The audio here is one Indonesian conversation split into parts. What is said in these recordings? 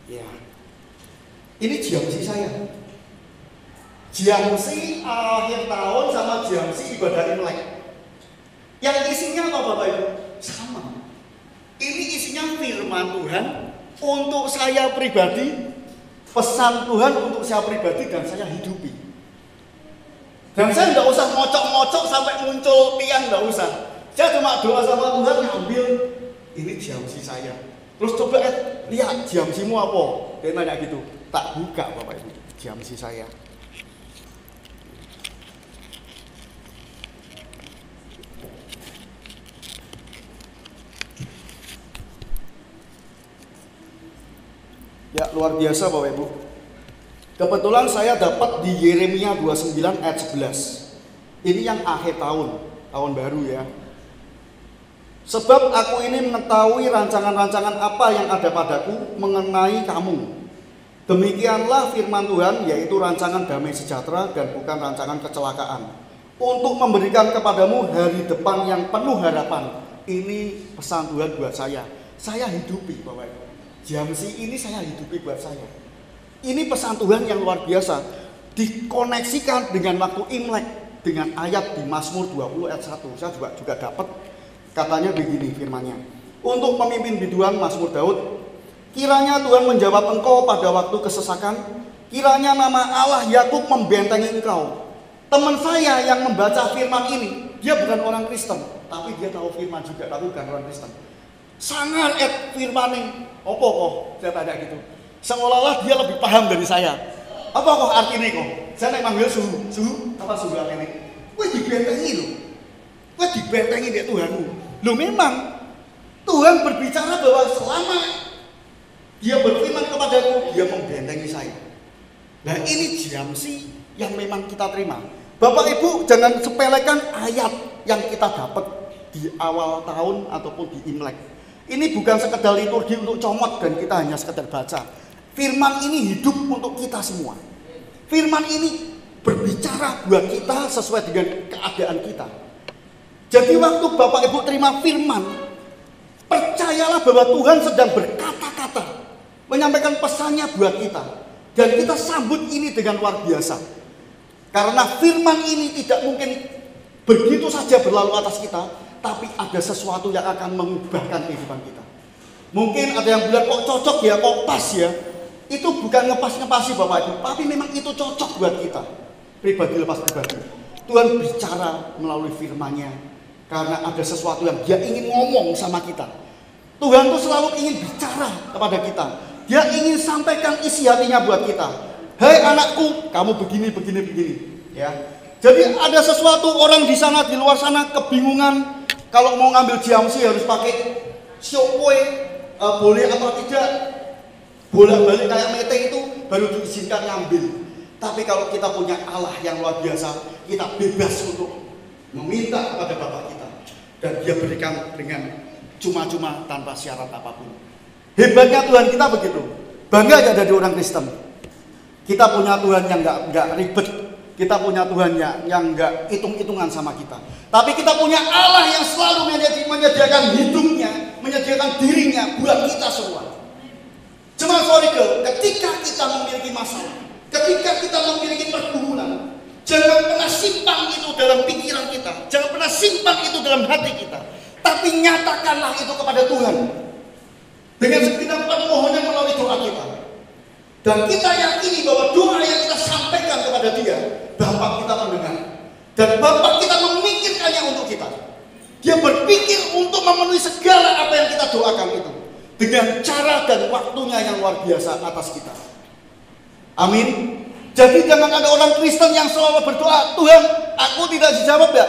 Ya, ini jamsi saya. Jamsi akhir tahun sama jamsi ibadah Imlek. Yang isinya apa Bapak Ibu? Sama. Ini isinya firman Tuhan untuk saya pribadi, pesan Tuhan untuk saya pribadi dan saya hidupi. Dan saya tidak usah ngocok-ngocok sampai muncul tiang, tidak usah. Saya cuma doa sama Tuhan, ngambil ini jamsi saya. Terus coba lihat jamsimu apa? Dia nanya gitu. Tak buka Bapak Ibu, jamsi saya. Ya, luar biasa Bapak Ibu. Kebetulan saya dapat di Yeremia 29 ayat 11. Ini yang akhir tahun baru ya. Sebab aku ini mengetahui rancangan-rancangan apa yang ada padaku mengenai kamu. Demikianlah firman Tuhan, yaitu rancangan damai sejahtera dan bukan rancangan kecelakaan. Untuk memberikan kepadamu hari depan yang penuh harapan. Ini pesan Tuhan buat saya. Saya hidupi Bapak Ibu. Jamsi ini saya hidupi buat saya. Ini pesan Tuhan yang luar biasa. Dikoneksikan dengan waktu Imlek, dengan ayat di Mazmur 20 ayat 1. Saya juga dapat, katanya begini firmannya. Untuk pemimpin biduan Mazmur Daud, kiranya Tuhan menjawab engkau pada waktu kesesakan. Kiranya nama Allah Yakub membentengi engkau. Teman saya yang membaca firman ini, dia bukan orang Kristen, tapi dia tahu firman juga, tapi bukan orang Kristen. Sangar firman ini, opo kok? Saya tanya gitu. Seolah-olah dia lebih paham dari saya. Apa kok artinya kok? Saya naik manggil suhu, apa suhu artinya? Wah dibentengi loh. Wah dibentengi dia Tuhanmu. Loh memang Tuhan berbicara bahwa selama dia berfirman kepadaku, dia membentengi saya. Nah ini jamsi yang memang kita terima. Bapak Ibu jangan sepelekan ayat yang kita dapat di awal tahun ataupun di Imlek. Ini bukan sekedar liturgi untuk comot dan kita hanya sekedar baca. Firman ini hidup untuk kita semua. Firman ini berbicara buat kita sesuai dengan keadaan kita. Jadi waktu Bapak Ibu terima firman, percayalah bahwa Tuhan sedang berkata-kata, menyampaikan pesannya buat kita. Dan kita sambut ini dengan luar biasa. Karena firman ini tidak mungkin begitu saja berlalu atas kita, tapi ada sesuatu yang akan mengubahkan kehidupan kita. Mungkin ada yang bilang kok cocok ya, kok pas ya. Itu bukan ngepas-ngepasi Bapak Ibu, tapi memang itu cocok buat kita. Pribadi lepas pribadi. Tuhan bicara melalui firman-Nya karena ada sesuatu yang dia ingin ngomong sama kita. Tuhan tuh selalu ingin bicara kepada kita. Dia ingin sampaikan isi hatinya buat kita. Hei anakku, kamu begini. Ya. Jadi ada sesuatu orang di sana, di luar sana kebingungan. Kalau mau ngambil jamsi harus pakai siopwe, boleh atau tidak. Bolak-balik kayak meeting itu baru diizinkan ngambil. Tapi kalau kita punya Allah yang luar biasa, kita bebas untuk meminta kepada Bapa kita. Dan dia berikan dengan cuma-cuma tanpa syarat apapun. Hebatnya Tuhan kita begitu. Bangga gak jadi orang Kristen. Kita punya Tuhan yang gak ribet. Kita punya Tuhan yang gak hitung-hitungan sama kita. Tapi kita punya Allah yang selalu menyediakan hidupnya, menyediakan dirinya buat kita semua. Cuma sorry ketika kita memiliki masalah, ketika kita memiliki pergumulan, jangan pernah simpan itu dalam pikiran kita, jangan pernah simpan itu dalam hati kita, tapi nyatakanlah itu kepada Tuhan dengan segenap permohonan melalui doa kita. Dan kita yakini bahwa doa yang kita sampaikan kepada Dia, Bapa kita mendengar, dan Bapa kita memikirkannya untuk kita. Dia berpikir untuk memenuhi segala apa yang kita doakan itu dengan cara dan waktunya yang luar biasa atas kita. Amin. Jadi jangan ada orang Kristen yang selalu berdoa, Tuhan, aku tidak dijawab ya.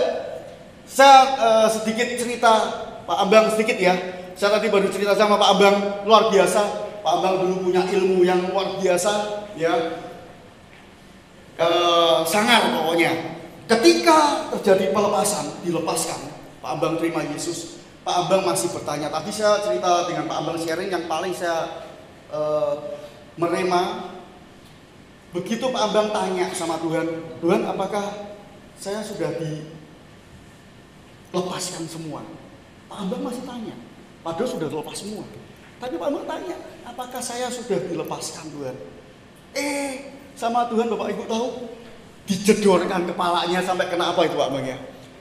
Saya sedikit cerita Pak Ambang sedikit ya. Saya tadi baru cerita sama Pak Ambang, luar biasa. Pak Ambang dulu punya ilmu yang luar biasa, ya. Sangar pokoknya. Ketika terjadi pelepasan, dilepaskan, Pak Ambang terima Yesus. Pak Ambang masih bertanya. Tadi saya cerita dengan Pak Ambang sharing yang paling saya merema. Begitu Pak Ambang tanya sama Tuhan, Tuhan apakah saya sudah dilepaskan semua? Pak Ambang masih tanya, padahal sudah lepas semua. Tapi Pak Mbak tanya, apakah saya sudah dilepaskan Tuhan? Sama Tuhan Bapak Ibu tahu, dijedorkan kepalanya sampai kena apa itu Pak Mbak ya?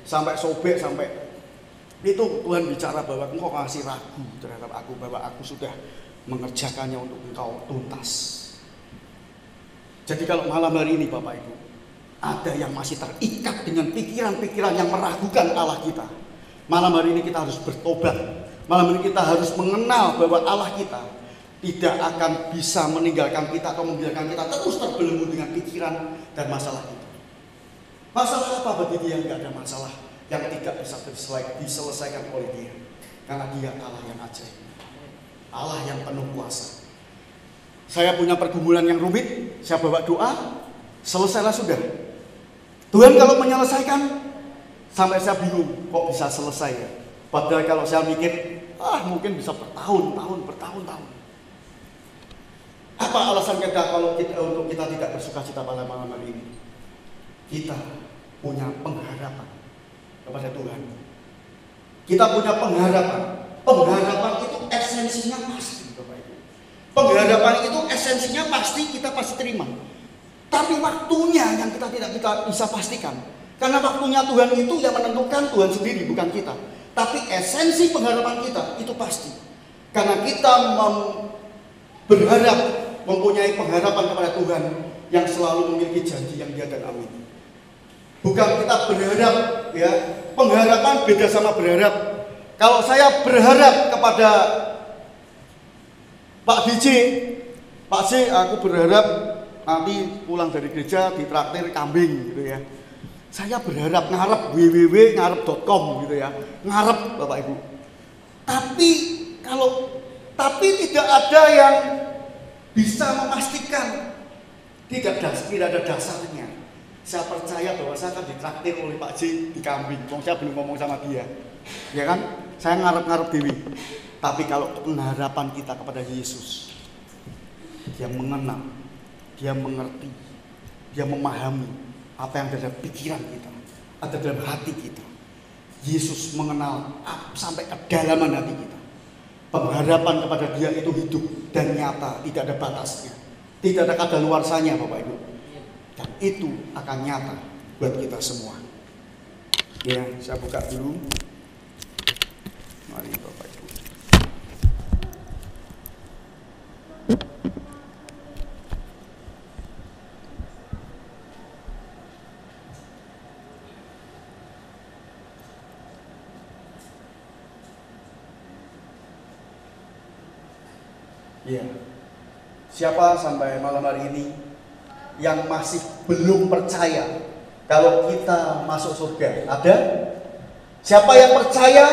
Sampai sobek, sampai itu Tuhan bicara bahwa engkau masih ragu terhadap aku, bahwa aku sudah mengerjakannya untuk engkau tuntas. Jadi kalau malam hari ini Bapak Ibu, ada yang masih terikat dengan pikiran-pikiran yang meragukan Allah kita. Malam hari ini kita harus bertobat. Malam ini kita harus mengenal bahwa Allah kita tidak akan bisa meninggalkan kita atau membiarkan kita terus terbelenggu dengan pikiran dan masalah itu. Masalah apa bagi dia? Tidak ada masalah yang tidak bisa diselesaikan oleh dia. Karena dia Allah yang ajaib, Allah yang penuh kuasa. Saya punya pergumulan yang rumit, saya bawa doa, selesailah sudah. Tuhan kalau menyelesaikan, sampai saya bingung kok bisa selesai ya. Padahal kalau saya mikir, mungkin bisa bertahun-tahun. Apa alasan kita untuk kita tidak bersuka cita pada malam hari ini? Kita punya pengharapan kepada Tuhan. Kita punya pengharapan. Pengharapan itu esensinya pasti, Bapak Ibu. Pengharapan itu esensinya pasti, kita pasti terima. Tapi waktunya yang kita tidak bisa pastikan. Karena waktunya Tuhan itu yang menentukan, Tuhan sendiri, bukan kita. Tapi esensi pengharapan kita itu pasti. Karena kita berharap, mempunyai pengharapan kepada Tuhan yang selalu memiliki janji yang dia dan amin. Bukan kita berharap, ya. Pengharapan beda sama berharap. Kalau saya berharap kepada Pak DJ, Pak C, aku berharap nanti pulang dari gereja ditraktir kambing gitu ya. Saya berharap ngarep www.ngarep.com gitu ya. Ngarep Bapak Ibu. Tapi tidak ada yang bisa memastikan. Tidak ada dasarnya. Saya percaya bahwa saya akan ditraktir oleh Pak J di kambing. Saya belum ngomong sama dia. Ya kan? Saya ngarep-ngarep dewi. Tapi kalau pengharapan kita kepada Yesus, dia mengenal, dia mengerti, dia memahami apa yang ada dalam pikiran kita, ada dalam hati kita. Yesus mengenal sampai kedalaman hati kita. Pengharapan kepada dia itu hidup dan nyata, tidak ada batasnya, tidak ada kadaluarsanya Bapak Ibu. Dan itu akan nyata buat kita semua. Ya, saya buka dulu. Mari Bapak Ibu. Ya, siapa sampai malam hari ini yang masih belum percaya kalau kita masuk surga? Ada? Siapa yang percaya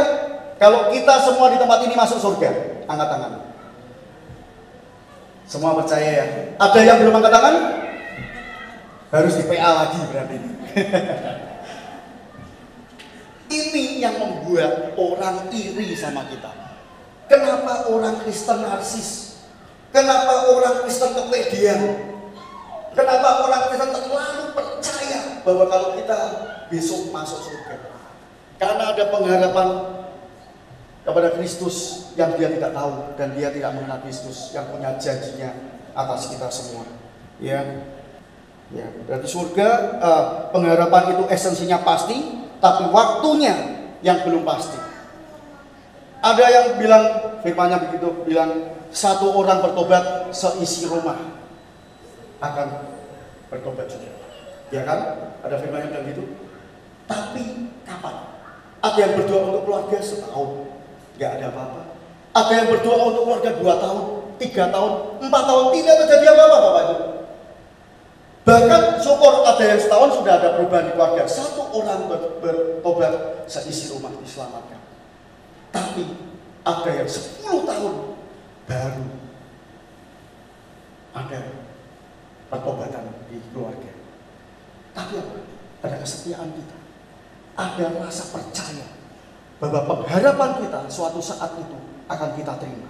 kalau kita semua di tempat ini masuk surga? Angkat tangan. Semua percaya ya? Ada yang belum angkat tangan? Harus di PA lagi berarti. Ini yang membuat orang iri sama kita. Kenapa orang Kristen narsis? Kenapa orang Kristen kepedean? Kenapa orang Kristen terlalu percaya bahwa kalau kita besok masuk surga? Karena ada pengharapan kepada Kristus yang dia tidak tahu dan dia tidak mengenal Kristus yang punya janjinya atas kita semua. Ya, berarti surga, pengharapan itu esensinya pasti, tapi waktunya yang belum pasti. Ada yang bilang, firmannya begitu, bilang satu orang bertobat, seisi rumah akan bertobat juga. Ya kan? Ada firman yang bilang gitu. Tapi kapan? Ada yang berdoa untuk keluarga setahun, nggak ada apa-apa. Ada yang berdoa untuk keluarga 2 tahun, 3 tahun, 4 tahun, tidak terjadi apa-apa Bapak Ibu. Bahkan syukur ada yang setahun sudah ada perubahan di keluarga. Satu orang bertobat, seisi rumah diselamatkan. Tapi ada yang 10 tahun baru ada pertobatan di keluarga. Tapi apa? Ada kesetiaan kita, ada rasa percaya bahwa pengharapan kita suatu saat itu akan kita terima.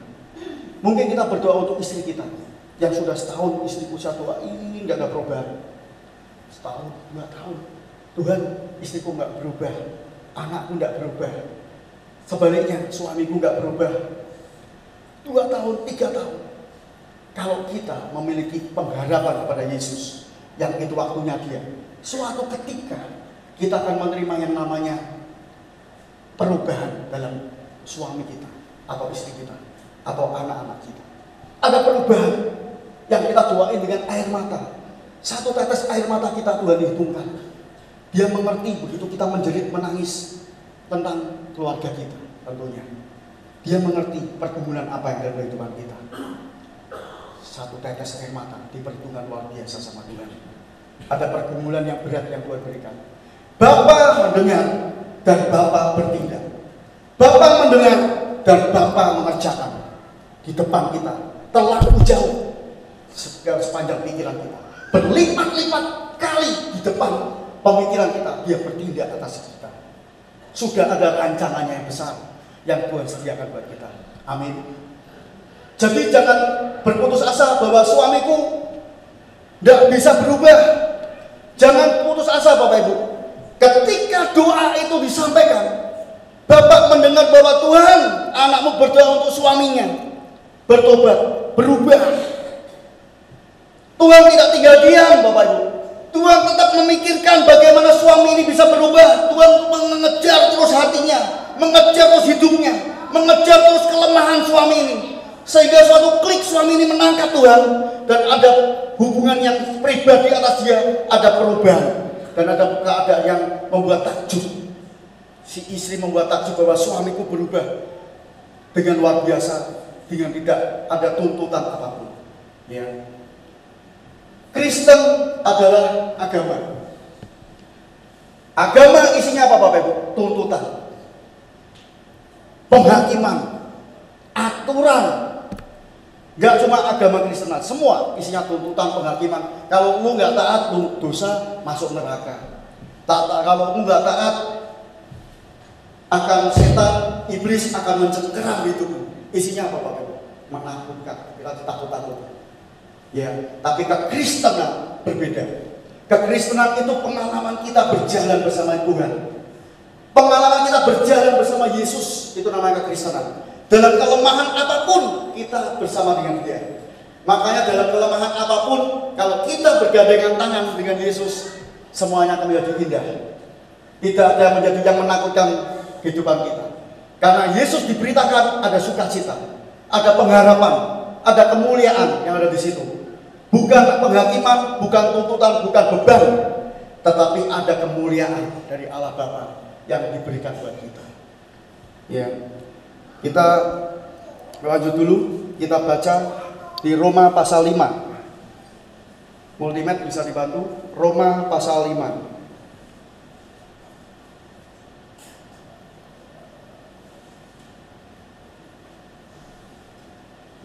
Mungkin kita berdoa untuk istri kita yang sudah setahun, istriku saya doa ini nggak ada perubahan. Setahun, 2 tahun, Tuhan istriku nggak berubah, anakku nggak berubah. Sebaliknya suamiku nggak berubah. 2 tahun, 3 tahun. Kalau kita memiliki pengharapan kepada Yesus, yang itu waktunya dia, suatu ketika kita akan menerima yang namanya perubahan dalam suami kita, atau istri kita, atau anak-anak kita. Ada perubahan yang kita doain dengan air mata. Satu tetes air mata kita Tuhan hitungkan. Dia mengerti begitu kita menjerit menangis tentang keluarga kita tentunya. Dia mengerti pergumulan apa yang ada dalam kehidupan kita. Satu tetes air mata diperhitungkan luar biasa sama Tuhan. Ada pergumulan yang berat yang Tuhan berikan. Bapa mendengar dan Bapa bertindak. Bapa mendengar dan Bapa mengerjakan di depan kita. Terlalu jauh sepanjang pikiran kita. Berlipat-lipat kali di depan pemikiran kita. Dia bertindak atas kita. Sudah ada rancangannya yang besar yang Tuhan sediakan buat kita. Amin. Jadi jangan berputus asa bahwa suamiku tidak bisa berubah. Jangan putus asa Bapak Ibu. Ketika doa itu disampaikan, Bapak mendengar bahwa Tuhan, anakmu berdoa untuk suaminya bertobat, berubah. Tuhan tidak tinggal diam Bapak Ibu. Tuhan tetap memikirkan bagaimana suami ini bisa berubah. Tuhan mengejar terus hatinya, mengejar terus hidupnya, mengejar terus kelemahan suami ini. Sehingga suatu klik suami ini menangkap Tuhan. Dan ada hubungan yang pribadi atas dia, ada perubahan. Dan ada keadaan yang membuat takjub. Si istri membuat takjub bahwa suamiku berubah dengan luar biasa, dengan tidak ada tuntutan apapun. Ya. Kristen adalah agama. Agama isinya apa Bapak Ibu? Tuntutan, penghakiman, aturan. Gak cuma agama Kristen, semua isinya tuntutan, penghakiman. Kalau lu gak taat, lu dosa, masuk neraka. Kalau lu gak taat, akan setan, iblis akan mencengkeram hidupmu. Isinya apa Bapak Ibu? Menakutkan, kita takut-takut. Ya, tapi kekristenan berbeda. Kekristenan itu pengalaman kita berjalan bersama Tuhan. Pengalaman kita berjalan bersama Yesus, itu namanya kekristenan. Dalam kelemahan apapun kita bersama dengan Dia. Makanya dalam kelemahan apapun, kalau kita bergandengan tangan dengan Yesus, semuanya akan menjadi indah. Tidak ada menjadi yang menakutkan kehidupan kita. Karena Yesus diberitakan ada sukacita, ada pengharapan, ada kemuliaan yang ada di situ. Bukan penghakiman, bukan tuntutan, bukan beban, tetapi ada kemuliaan dari Allah Bapa yang diberikan buat kita. Ya. Kita lanjut dulu, kita baca di Roma pasal 5. Multimed bisa dibantu, Roma pasal 5.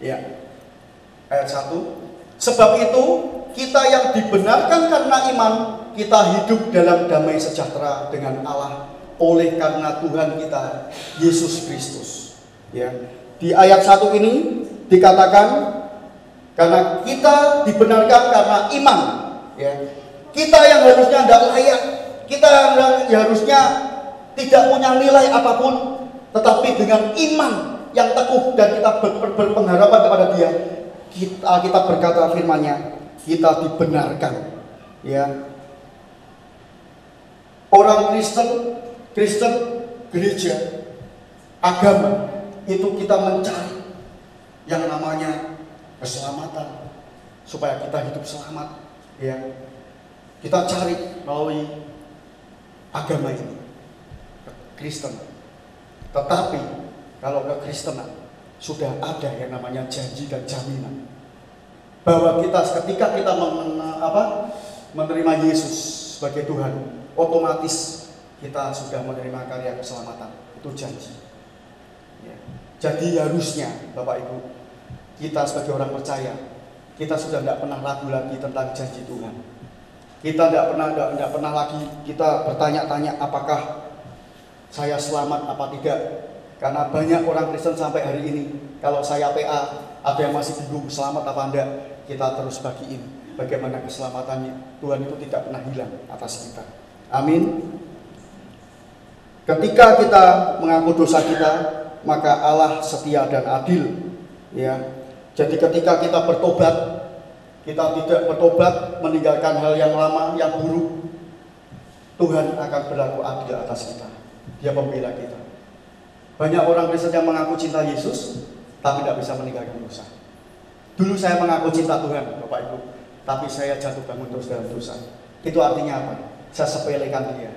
Ya, ayat 1. Sebab itu kita yang dibenarkan karena iman, kita hidup dalam damai sejahtera dengan Allah oleh karena Tuhan kita Yesus Kristus. Ya, di ayat 1 ini dikatakan karena kita dibenarkan karena iman. Ya, kita yang harusnya tidak layak, kita yang harusnya tidak punya nilai apapun, tetapi dengan iman yang teguh dan kita berpengharapan kepada Dia, kita berkata firman-Nya, kita dibenarkan. Ya, orang Kristen, gereja, agama itu kita mencari yang namanya keselamatan supaya kita hidup selamat. Ya, kita cari melalui agama ini, Kristen. Tetapi kalau kekristenan sudah ada yang namanya janji dan jaminan bahwa ketika kita menerima Yesus sebagai Tuhan, otomatis kita sudah menerima karya keselamatan. Itu janji. Ya. Jadi harusnya Bapak Ibu, kita sebagai orang percaya, kita sudah tidak pernah ragu lagi tentang janji Tuhan. Kita tidak pernah lagi kita bertanya-tanya apakah saya selamat apa tidak. Karena banyak orang Kristen sampai hari ini, kalau saya PA, ada yang masih bingung selamat apa enggak, kita terus bagiin bagaimana keselamatannya. Tuhan itu tidak pernah hilang atas kita. Amin. Ketika kita mengaku dosa kita, maka Allah setia dan adil Ya. Jadi ketika kita bertobat, kita tidak bertobat meninggalkan hal yang lama, yang buruk, Tuhan akan berlaku adil atas kita. Dia pembela kita. Banyak orang Kristen yang mengaku cinta Yesus, tapi tidak bisa meninggalkan dosa. Dulu saya mengaku cinta Tuhan, Bapak Ibu, tapi saya jatuh bangun terus dalam dosa. Itu artinya apa? Saya sepelekan dia.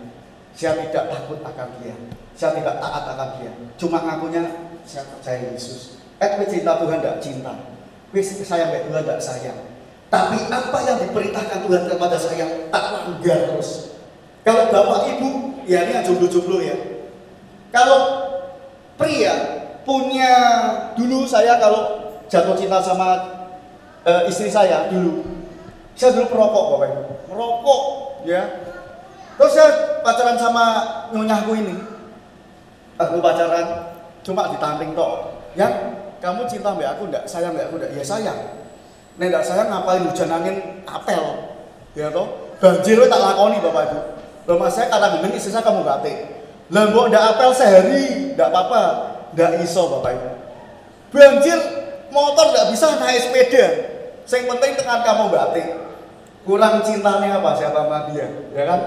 Saya tidak takut akan dia. Saya tidak taat akan dia. Cuma ngakunya saya percaya Yesus. Cinta Tuhan tidak cinta. Sayang Tuhan tidak sayang. Tapi apa yang diperintahkan Tuhan kepada saya tak langgar terus. Kalau Bapak Ibu, ya ini jomblo-jomblo ya. Kalau pria punya, dulu saya kalau jatuh cinta sama istri saya dulu perokok Bapak Ibu. Merokok ya. Terus saya pacaran sama nyonyahku ini. Aku pacaran cuma ditamping tok. Ya, kamu cinta mbak aku enggak? Sayang mbak aku enggak? Ya sayang. Nek enggak sayang ngapain hujan angin apel? Ya toh? Banjir tak lakoni Bapak Ibu. Loh mas saya kata gendeng istri saya kamu gate. Lah mbok ndak apel sehari, ndak apa-apa. Ndak iso Bapak Ibu. Banjir motor ndak bisa naik sepeda. Yang penting tekan kamu gate. Kurang cintanya apa siapa sama dia, ya kan?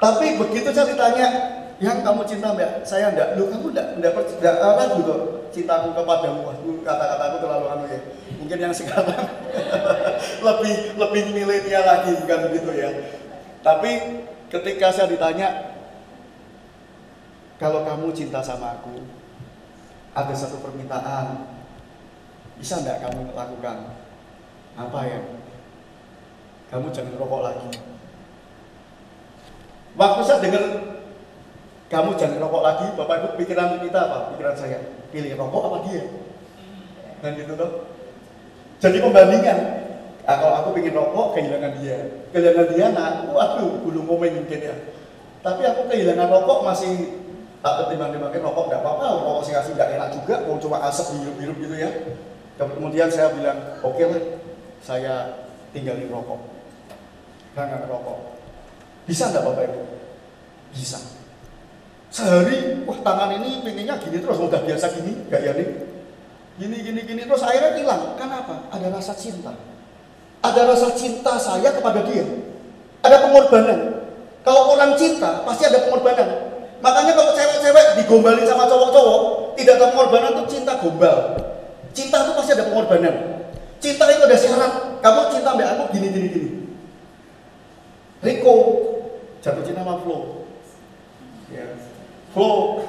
Tapi begitu saya ditanya, yang kamu cinta mbak, saya enggak. Lu kamu enggak ragu kok cintaku kepadamu. Kata-kataku terlalu anu ya. Mungkin yang sekarang lebih milenial lagi, bukan begitu ya. Tapi ketika saya ditanya, kalau kamu cinta sama aku, ada satu permintaan, bisa enggak kamu lakukan? Apa ya? Kamu jangan rokok lagi. Waktu saya dengar kamu jangan rokok lagi, Bapak Ibu pikiran kita apa? Pikiran saya, pilih rokok apa dia? Dan gitu toh. Jadi pembandingan. Nah, kalau aku pengen rokok, kehilangan dia, nah, waduh, belum momen mungkin ya. Tapi aku kehilangan rokok masih tak pertimbang-timbangin rokok nggak apa-apa, rokok sih kasih nggak enak juga, mau cuma asap hirup-hirup gitu ya. Kemudian saya bilang, oke lah, saya tinggalin rokok, jangan rokok. Bisa nggak Bapak Ibu? Bisa. Sehari, wah tangan ini pengennya gini terus, udah biasa gini, gaya gini terus akhirnya hilang. Kenapa? Ada rasa cinta. Ada rasa cinta saya kepada dia. Ada pengorbanan. Kalau orang cinta pasti ada pengorbanan. Makanya kalau cewek-cewek digombalin sama cowok-cowok, tidak ada pengorbanan tuh cinta gombal. Cinta itu pasti ada pengorbanan. Cinta itu ada syarat. Kamu cinta mbak aku gini. Riko jatuh cinta sama Flo. Ya. Flo,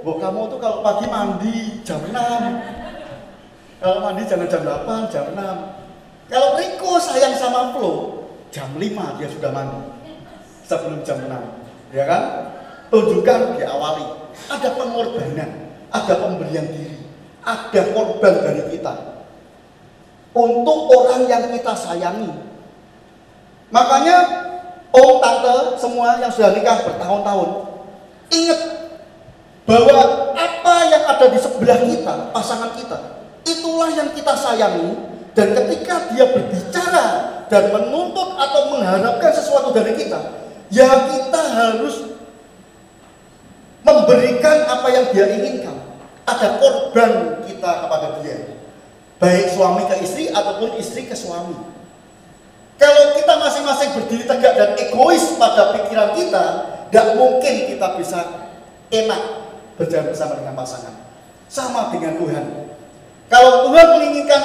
buat kamu tuh kalau pagi mandi jam 6. Kalau mandi jangan jam 8, jam 6. Kalau Riko sayang sama Flo, jam 5 dia sudah mandi. Sebelum jam 6. Ya kan? Tunjukkan diawali. Ada pengorbanan, ada pemberian diri, ada korban dari kita. Untuk orang yang kita sayangi. Makanya om, tante, semua yang sudah nikah bertahun-tahun, ingat bahwa apa yang ada di sebelah kita, pasangan kita, itulah yang kita sayangi. Dan ketika dia berbicara dan menuntut atau mengharapkan sesuatu dari kita, ya kita harus memberikan apa yang dia inginkan. Ada korban kita kepada dia, baik suami ke istri ataupun istri ke suami. Kalau kita masing-masing berdiri tegak dan egois pada pikiran kita, tidak mungkin kita bisa enak berjalan bersama dengan pasangan. Sama dengan Tuhan. Kalau Tuhan menginginkan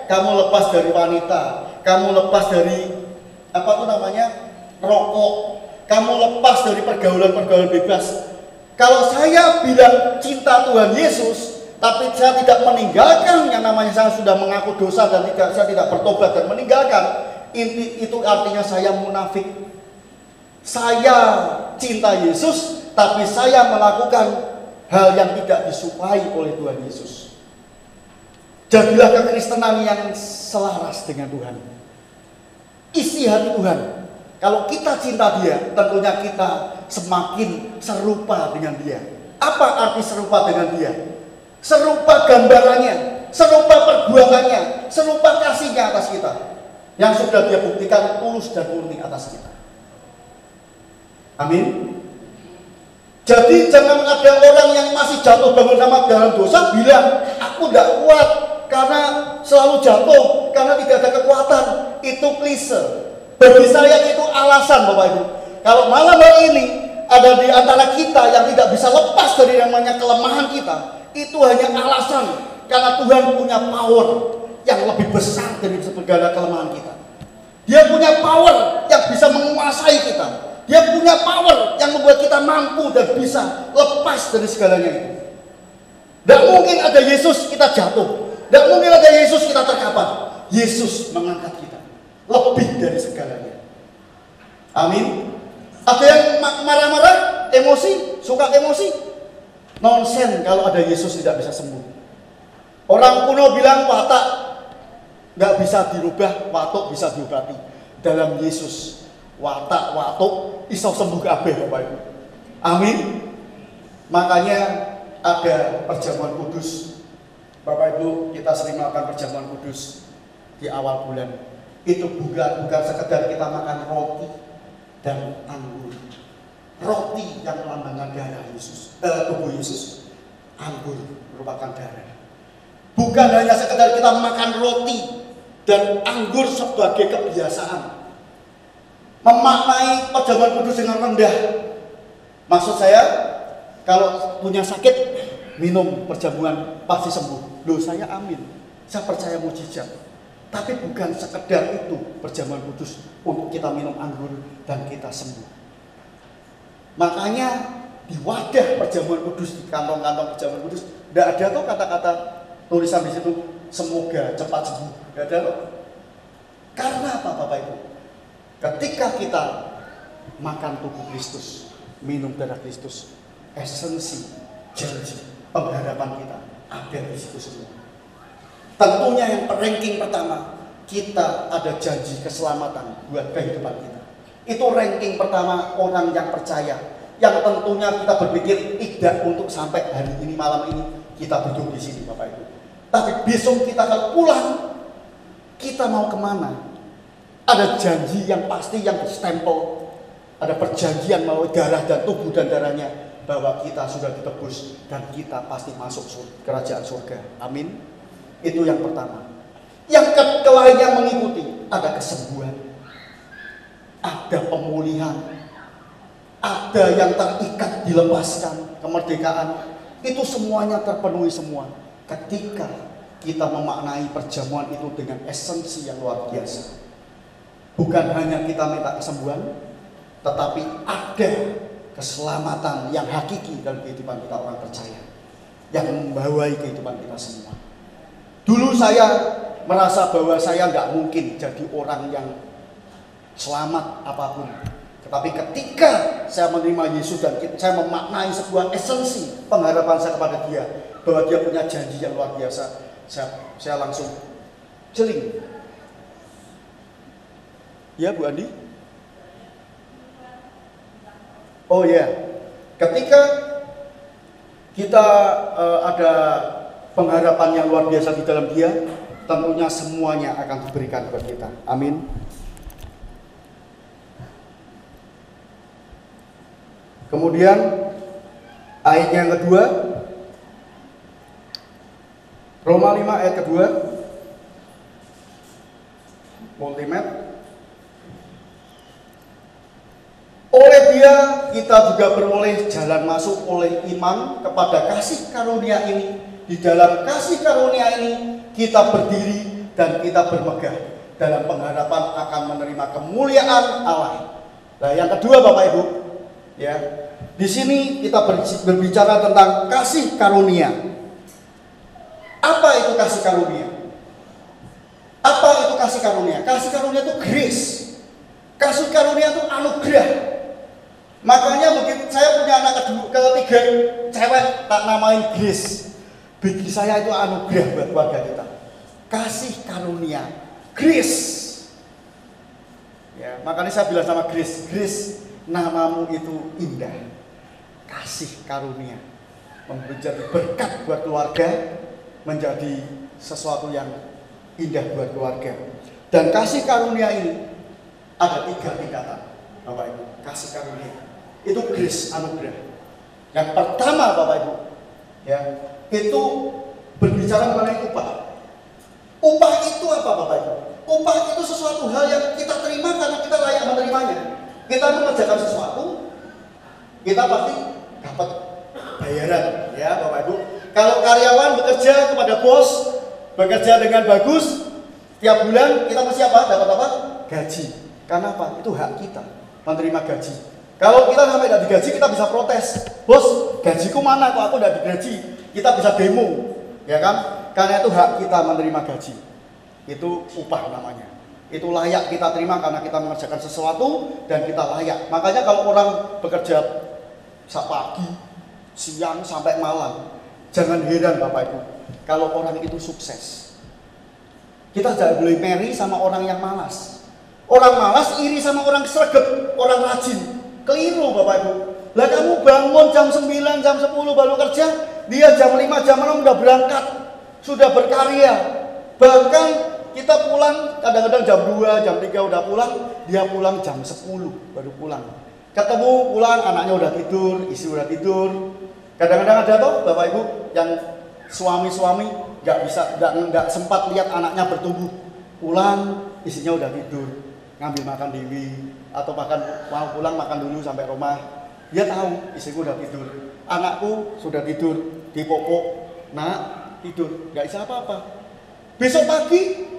kamu lepas dari wanita, kamu lepas dari rokok, kamu lepas dari pergaulan-pergaulan bebas. Kalau saya bilang cinta Tuhan Yesus, tapi saya tidak meninggalkan yang namanya saya sudah mengaku dosa dan saya tidak bertobat dan meninggalkan, itu artinya saya munafik. Saya cinta Yesus, tapi saya melakukan hal yang tidak disukai oleh Tuhan Yesus. Jadilah kekristenan yang selaras dengan Tuhan. Isi hati Tuhan. Kalau kita cinta Dia, tentunya kita semakin serupa dengan Dia. Apa arti serupa dengan Dia? Serupa gambarannya, serupa perbuatannya, serupa kasihnya atas kita, yang sudah Dia buktikan tulus dan murni atas kita. Amin. Jadi jangan ada orang yang masih jatuh bangun sama dalam dosa bilang, aku tidak kuat karena selalu jatuh, karena tidak ada kekuatan. Itu klise. Bagi saya itu alasan, Bapak Ibu. Kalau malam hari ini ada di antara kita yang tidak bisa lepas dari namanya kelemahan kita, itu hanya alasan karena Tuhan punya power yang lebih besar dari segala kelemahan kita. Dia punya power yang bisa menguasai kita. Dia punya power yang membuat kita mampu dan bisa lepas dari segalanya itu. Tidak mungkin ada Yesus kita jatuh. Tidak mungkin ada Yesus kita terkapar. Yesus mengangkat kita lebih dari segalanya. Amin. Ada yang marah-marah, emosi, suka emosi. Nonsen kalau ada Yesus tidak bisa sembuh. Orang kuno bilang watak nggak bisa dirubah, watuk bisa diobati. Dalam Yesus watak, watuk iso sembuh kabeh, Bapak Ibu. Amin. Makanya ada perjamuan kudus. Bapak Ibu, kita sering melakukan perjamuan kudus di awal bulan. Itu bukan sekedar kita makan roti dan anggur. Roti yang melambangkan darah Yesus, tubuh Yesus. Anggur merupakan darah. Bukan hanya sekedar kita makan roti dan anggur sebagai kebiasaan. Memaknai perjamuan kudus dengan rendah. Maksud saya, kalau punya sakit, minum perjamuan pasti sembuh. Loh, saya amin. Saya percaya mujizat. Tapi bukan sekedar itu perjamuan kudus untuk kita minum anggur dan kita sembuh. Makanya di wadah perjamuan kudus, di kantong-kantong perjamuan kudus, tidak ada tuh kata-kata tulisan di situ, semoga cepat sembuh. Tidak ada tuh. Karena apa, Bapak Ibu? Ketika kita makan tubuh Kristus, minum darah Kristus, esensi, janji, pengharapan kita ada di situ semua. Tentunya yang ranking pertama, kita ada janji keselamatan buat kehidupan kita. Itu ranking pertama orang yang percaya, yang tentunya kita berpikir tidak untuk sampai hari ini, malam ini kita duduk di sini, Bapak Ibu. Tapi besok kita kalau pulang, kita mau kemana? Ada janji yang pasti yang berstempel. Ada perjanjian melalui darah dan tubuh dan darahnya bahwa kita sudah ditebus dan kita pasti masuk kerajaan surga. Amin. Itu yang pertama. Yang lainnya mengikuti, ada kesembuhan, ada pemulihan, ada yang terikat dilepaskan, kemerdekaan. Itu semuanya terpenuhi semua ketika kita memaknai perjamuan itu dengan esensi yang luar biasa. Bukan hanya kita minta kesembuhan, tetapi ada keselamatan yang hakiki dalam kehidupan kita orang percaya, yang membawai kehidupan kita semua. Dulu saya merasa bahwa saya nggak mungkin jadi orang yang selamat apapun. Tetapi ketika saya menerima Yesus dan saya memaknai sebuah esensi pengharapan saya kepada Dia, bahwa Dia punya janji yang luar biasa, saya langsung jeling. Ya, Bu Andi? Oh ya, ketika kita ada pengharapan yang luar biasa di dalam Dia, tentunya semuanya akan diberikan kepada kita. Amin. Kemudian ayat yang kedua, Roma 5 ayat kedua, multimat. Oleh Dia kita juga beroleh jalan masuk oleh iman kepada kasih karunia ini. Di dalam kasih karunia ini kita berdiri dan kita bermegah dalam pengharapan akan menerima kemuliaan Allah. Nah, yang kedua, Bapak Ibu, ya, di sini kita berbicara tentang kasih karunia. Apa itu kasih karunia? Apa itu kasih karunia? Kasih karunia itu grace. Kasih karunia itu anugerah. Makanya mungkin saya punya anak ketiga cewek, tak namain Grace. Bagi saya itu anugerah buat keluarga kita. Kasih karunia, Grace. Ya, makanya saya bilang sama Grace, Grace, namamu itu indah. Kasih karunia, menjadi berkat buat keluarga, menjadi sesuatu yang indah buat keluarga. Dan kasih karunia ini ada 3 tingkatan, Bapak Ibu. Kasih karunia itu grace, anugerah. Yang pertama Bapak Ibu, ya, itu berbicara mengenai upah. Upah itu apa Bapak Ibu? Upah itu sesuatu hal yang kita terima karena kita layak menerimanya. Kita mengerjakan sesuatu, kita pasti dapat bayaran, ya Bapak Ibu. Kalau karyawan bekerja kepada bos, bekerja dengan bagus, tiap bulan kita mesti apa? Dapat apa? Gaji. Karena apa? Itu hak kita menerima gaji. Kalau kita sampai tidak digaji, kita bisa protes. Bos, gajiku mana kok aku tidak digaji? Kita bisa demo, ya kan? Karena itu hak kita menerima gaji. Itu upah namanya. Itu layak kita terima karena kita mengerjakan sesuatu dan kita layak. Makanya kalau orang bekerja pagi, siang sampai malam, jangan heran Bapak Ibu kalau orang itu sukses. Kita tidak boleh meri sama orang yang malas. Orang malas iri sama orang sregep, orang rajin. Keliru Bapak Ibu. Lah kamu bangun jam 9, jam 10 baru kerja, dia jam 5, jam 6 udah berangkat, sudah berkarya. Bahkan kita pulang kadang-kadang jam 2, jam 3 udah pulang, dia pulang jam 10 baru pulang. Ketemu pulang anaknya udah tidur, istri udah tidur. Kadang-kadang ada toh Bapak Ibu yang suami-suami nggak sempat lihat anaknya bertumbuh. Pulang istrinya udah tidur, ngambil makan dewi, atau mau pulang makan dulu sampai rumah. Dia tahu istriku udah tidur, anakku sudah tidur, dipopok, nak tidur, nggak bisa apa-apa. Besok pagi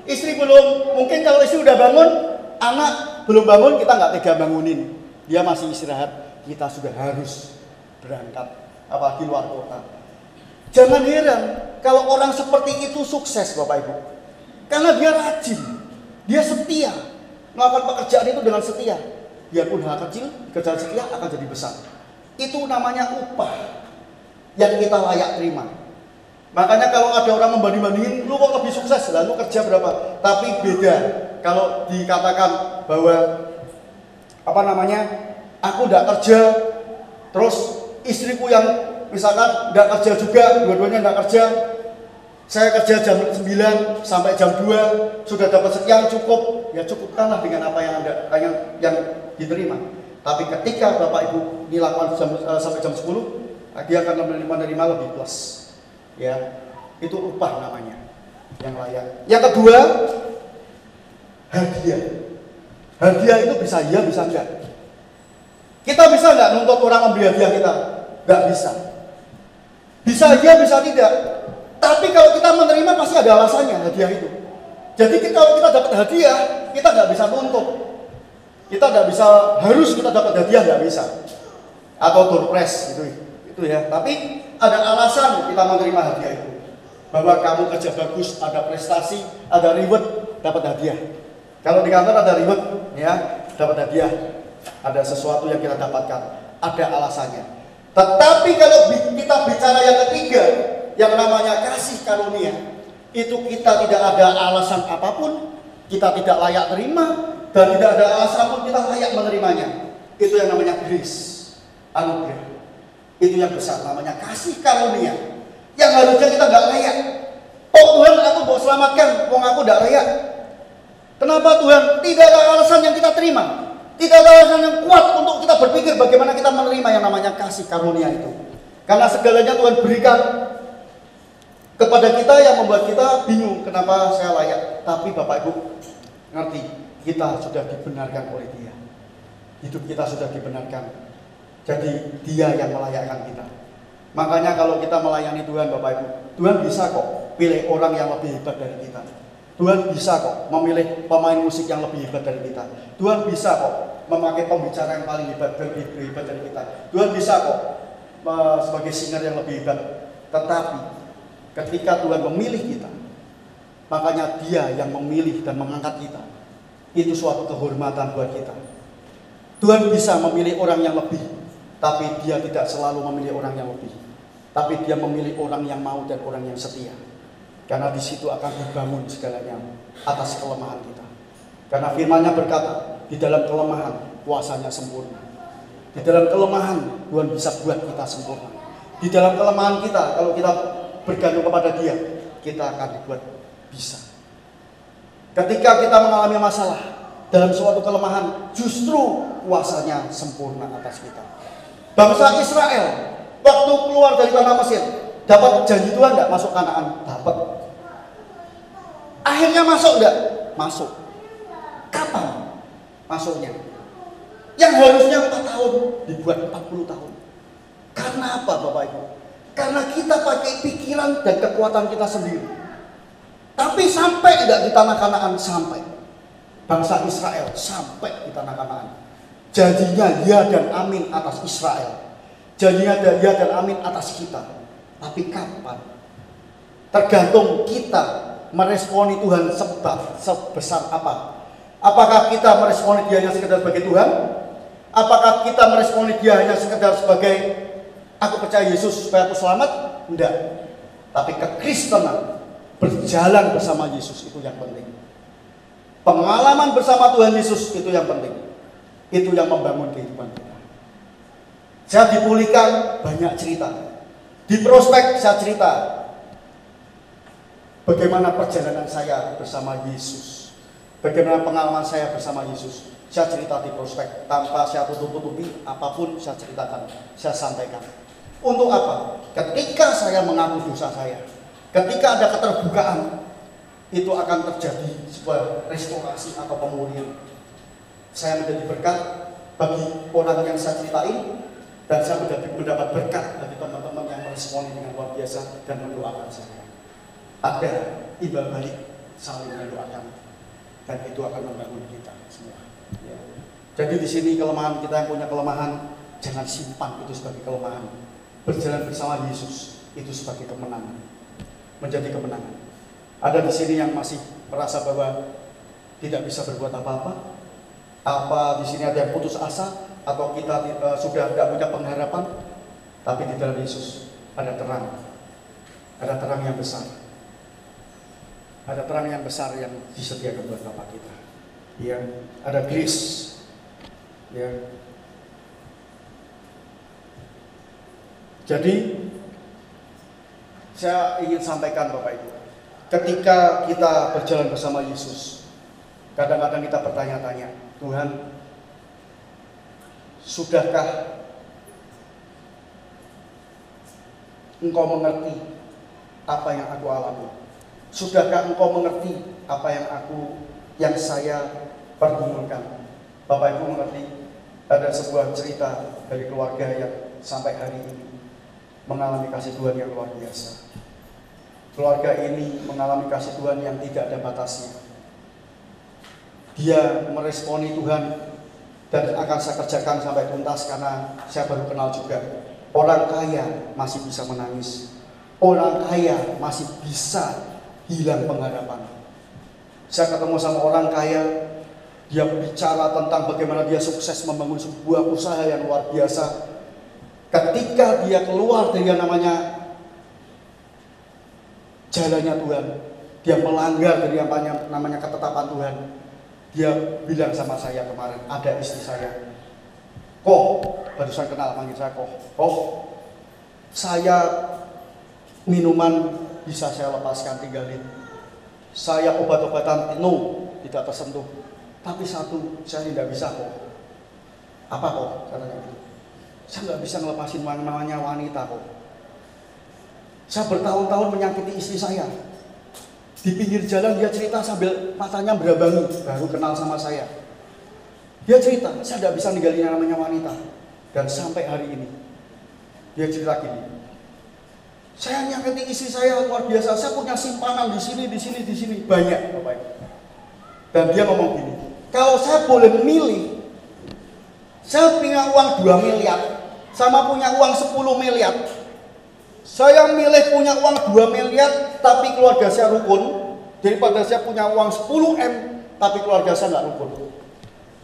istri belum, mungkin kalau istri udah bangun, anak belum bangun, kita nggak tega bangunin. Dia masih istirahat, kita sudah harus berangkat, apalagi luar kota. Jangan heran kalau orang seperti itu sukses Bapak Ibu, karena dia rajin, dia setia melakukan pekerjaan itu dengan setia. Biarpun hal kecil, kerjaan setia akan jadi besar. Itu namanya upah yang kita layak terima. Makanya kalau ada orang membanding-bandingin, lu kok lebih sukses, lalu kerja berapa? Tapi beda kalau dikatakan bahwa aku tidak kerja, terus istriku yang misalkan tidak kerja juga, dua-duanya tidak kerja, saya kerja jam 9 sampai jam 2, sudah dapat sekian cukup, ya cukupkanlah dengan apa yang yang diterima. Tapi ketika Bapak Ibu dilakukan sampai jam 10, dia akan menerima lebih plus. Ya, itu upah namanya yang layak. Yang kedua, hadiah. Hadiah itu bisa iya, bisa enggak. Kita bisa enggak nuntut orang memberi hadiah kita? Enggak bisa. Bisa iya, bisa tidak. Tapi kalau kita menerima pasti ada alasannya hadiah itu. Jadi kalau kita dapat hadiah, kita nggak bisa nuntut. Kita nggak bisa harus kita dapat hadiah, nggak bisa. Atau door prize itu ya. Tapi ada alasan kita menerima hadiah itu. Bahwa kamu kerja bagus, ada prestasi, ada reward, dapat hadiah. Kalau di kantor ada reward, ya dapat hadiah. Ada sesuatu yang kita dapatkan, ada alasannya. Tetapi kalau kita bicara yang ketiga, yang namanya kasih karunia, itu kita tidak ada alasan apapun, kita tidak layak terima, dan tidak ada alasan pun kita layak menerimanya. Itu yang namanya grace, anugerah. Itu yang besar, namanya kasih karunia, yang harusnya kita nggak layak. Oh Tuhan, aku mau selamatkan, wong aku nggak layak. Kenapa Tuhan? Tidak ada alasan yang kita terima, tidak ada alasan yang kuat untuk kita berpikir bagaimana kita menerima yang namanya kasih karunia itu. Karena segalanya Tuhan berikan kepada kita yang membuat kita bingung kenapa saya layak. Tapi Bapak Ibu ngerti, kita sudah dibenarkan oleh Dia. Hidup kita sudah dibenarkan. Jadi Dia yang melayakkan kita. Makanya kalau kita melayani Tuhan Bapak Ibu, Tuhan bisa kok pilih orang yang lebih hebat dari kita. Tuhan bisa kok memilih pemain musik yang lebih hebat dari kita. Tuhan bisa kok memakai pembicara yang paling hebat, lebih hebat dari kita. Tuhan bisa kok sebagai singer yang lebih hebat. Tetapi ketika Tuhan memilih kita, makanya Dia yang memilih dan mengangkat kita. Itu suatu kehormatan buat kita. Tuhan bisa memilih orang yang lebih, tapi Dia tidak selalu memilih orang yang lebih. Tapi Dia memilih orang yang mau dan orang yang setia. Karena di situ akan dibangun segalanya atas kelemahan kita. Karena firman-Nya berkata, di dalam kelemahan kuasanya sempurna. Di dalam kelemahan Tuhan bisa buat kita sempurna. Di dalam kelemahan kita, kalau kita bergantung kepada Dia, kita akan dibuat bisa. Ketika kita mengalami masalah dalam suatu kelemahan, justru kuasanya sempurna atas kita. Bangsa Israel waktu keluar dari tanah Mesir dapat janji Tuhan enggak masuk Kanaan? Dapat. Akhirnya masuk enggak? Masuk. Kapan masuknya? Yang harusnya 4 tahun dibuat 40 tahun. Karena apa Bapak Ibu? Karena kita pakai pikiran dan kekuatan kita sendiri. Tapi sampai enggak di tanah Kanaan? Sampai. Bangsa Israel sampai di tanah Kanaan. Janjinya ya dan amin atas Israel. Janjinya ya dan amin atas kita. Tapi kapan? Tergantung kita meresponi Tuhan sebesar apa. Apakah kita meresponi dia hanya sekedar sebagai Tuhan? Apakah kita meresponi dia hanya sekedar sebagai aku percaya Yesus supaya aku selamat? Enggak. Tapi kekristenan, berjalan bersama Yesus itu yang penting. Pengalaman bersama Tuhan Yesus itu yang penting. Itu yang membangun kehidupan kita. Saya dipulihkan, banyak cerita. Di prospek saya cerita bagaimana perjalanan saya bersama Yesus. Bagaimana pengalaman saya bersama Yesus. Saya cerita di prospek tanpa saya tutup-tutupi, apapun saya ceritakan, saya sampaikan. Untuk apa? Ketika saya mengaku dosa saya, ketika ada keterbukaan, itu akan terjadi sebuah restorasi atau pemulihan. Saya menjadi berkat bagi orang yang saya ceritain, dan saya mendapat berkat bagi teman-teman yang meresponi dengan luar biasa dan mendoakan saya. Ada imbal balik saling mendoakan, dan itu akan membangun kita semua. Ya. Jadi di sini kelemahan kita yang punya kelemahan, jangan simpan itu sebagai kelemahan. Berjalan bersama Yesus itu sebagai kemenangan, menjadi kemenangan. Ada di sini yang masih merasa bahwa tidak bisa berbuat apa-apa. Apa di sini ada yang putus asa atau kita sudah tidak punya pengharapan? Tapi di dalam Yesus ada terang yang besar. Ada terang yang besar yang disediakan buat Bapak kita. Ya, ada grace. Ya. Jadi saya ingin sampaikan Bapak Ibu, ketika kita berjalan bersama Yesus, kadang-kadang kita bertanya-tanya, Tuhan, sudahkah Engkau mengerti apa yang aku alami? Sudahkah Engkau mengerti apa yang saya pergumulkan? Bapak Ibu mengerti, ada sebuah cerita dari keluarga yang sampai hari ini mengalami kasih Tuhan yang luar biasa. Keluarga ini mengalami kasih Tuhan yang tidak ada batasnya. Dia meresponi Tuhan dan akan saya kerjakan sampai tuntas karena saya baru kenal juga. Orang kaya masih bisa menangis. Orang kaya masih bisa hilang pengharapan. Saya ketemu sama orang kaya, dia bicara tentang bagaimana dia sukses membangun sebuah usaha yang luar biasa. Ketika dia keluar dari yang namanya jalannya Tuhan, dia melanggar dari yang namanya ketetapan Tuhan. Dia bilang sama saya kemarin, ada istri saya, barusan kenal, panggil saya saya minuman bisa saya lepaskan, tinggalin. Saya obat-obatan tidak tersentuh. Tapi satu, saya tidak bisa Apa katanya gitu. Saya nggak bisa ngelepasin namanya wanita Saya bertahun-tahun menyakiti istri saya. Di pinggir jalan dia cerita sambil matanya berabangi, baru kenal sama saya. Dia cerita, saya tidak bisa ninggalin yang namanya wanita. Dan sampai hari ini, dia cerita gini, saya nyakiti istri saya luar biasa, saya punya simpanan di sini, banyak Bapak Ibu. Dan dia ngomong gini, kalau saya boleh memilih, saya punya uang 2 miliar, sama punya uang 10 miliar. Saya milih punya uang 2 miliar, tapi keluarga saya rukun, daripada saya punya uang 10 M, tapi keluarga saya nggak rukun.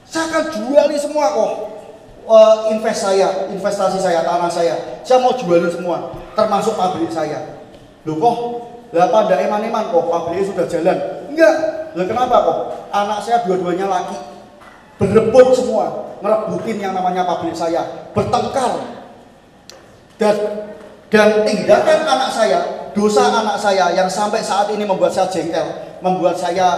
Saya akan jualin semua investasi saya, tanah saya mau jualin semua, termasuk pabrik saya. Apa ndak eman-eman pabriknya sudah jalan? Enggak. Kenapa Anak saya dua-duanya laki, berebut semua, ngerebutin yang namanya pabrik saya, bertengkar. Dan tindakan anak saya, dosa anak saya yang sampai saat ini membuat saya jengkel, membuat saya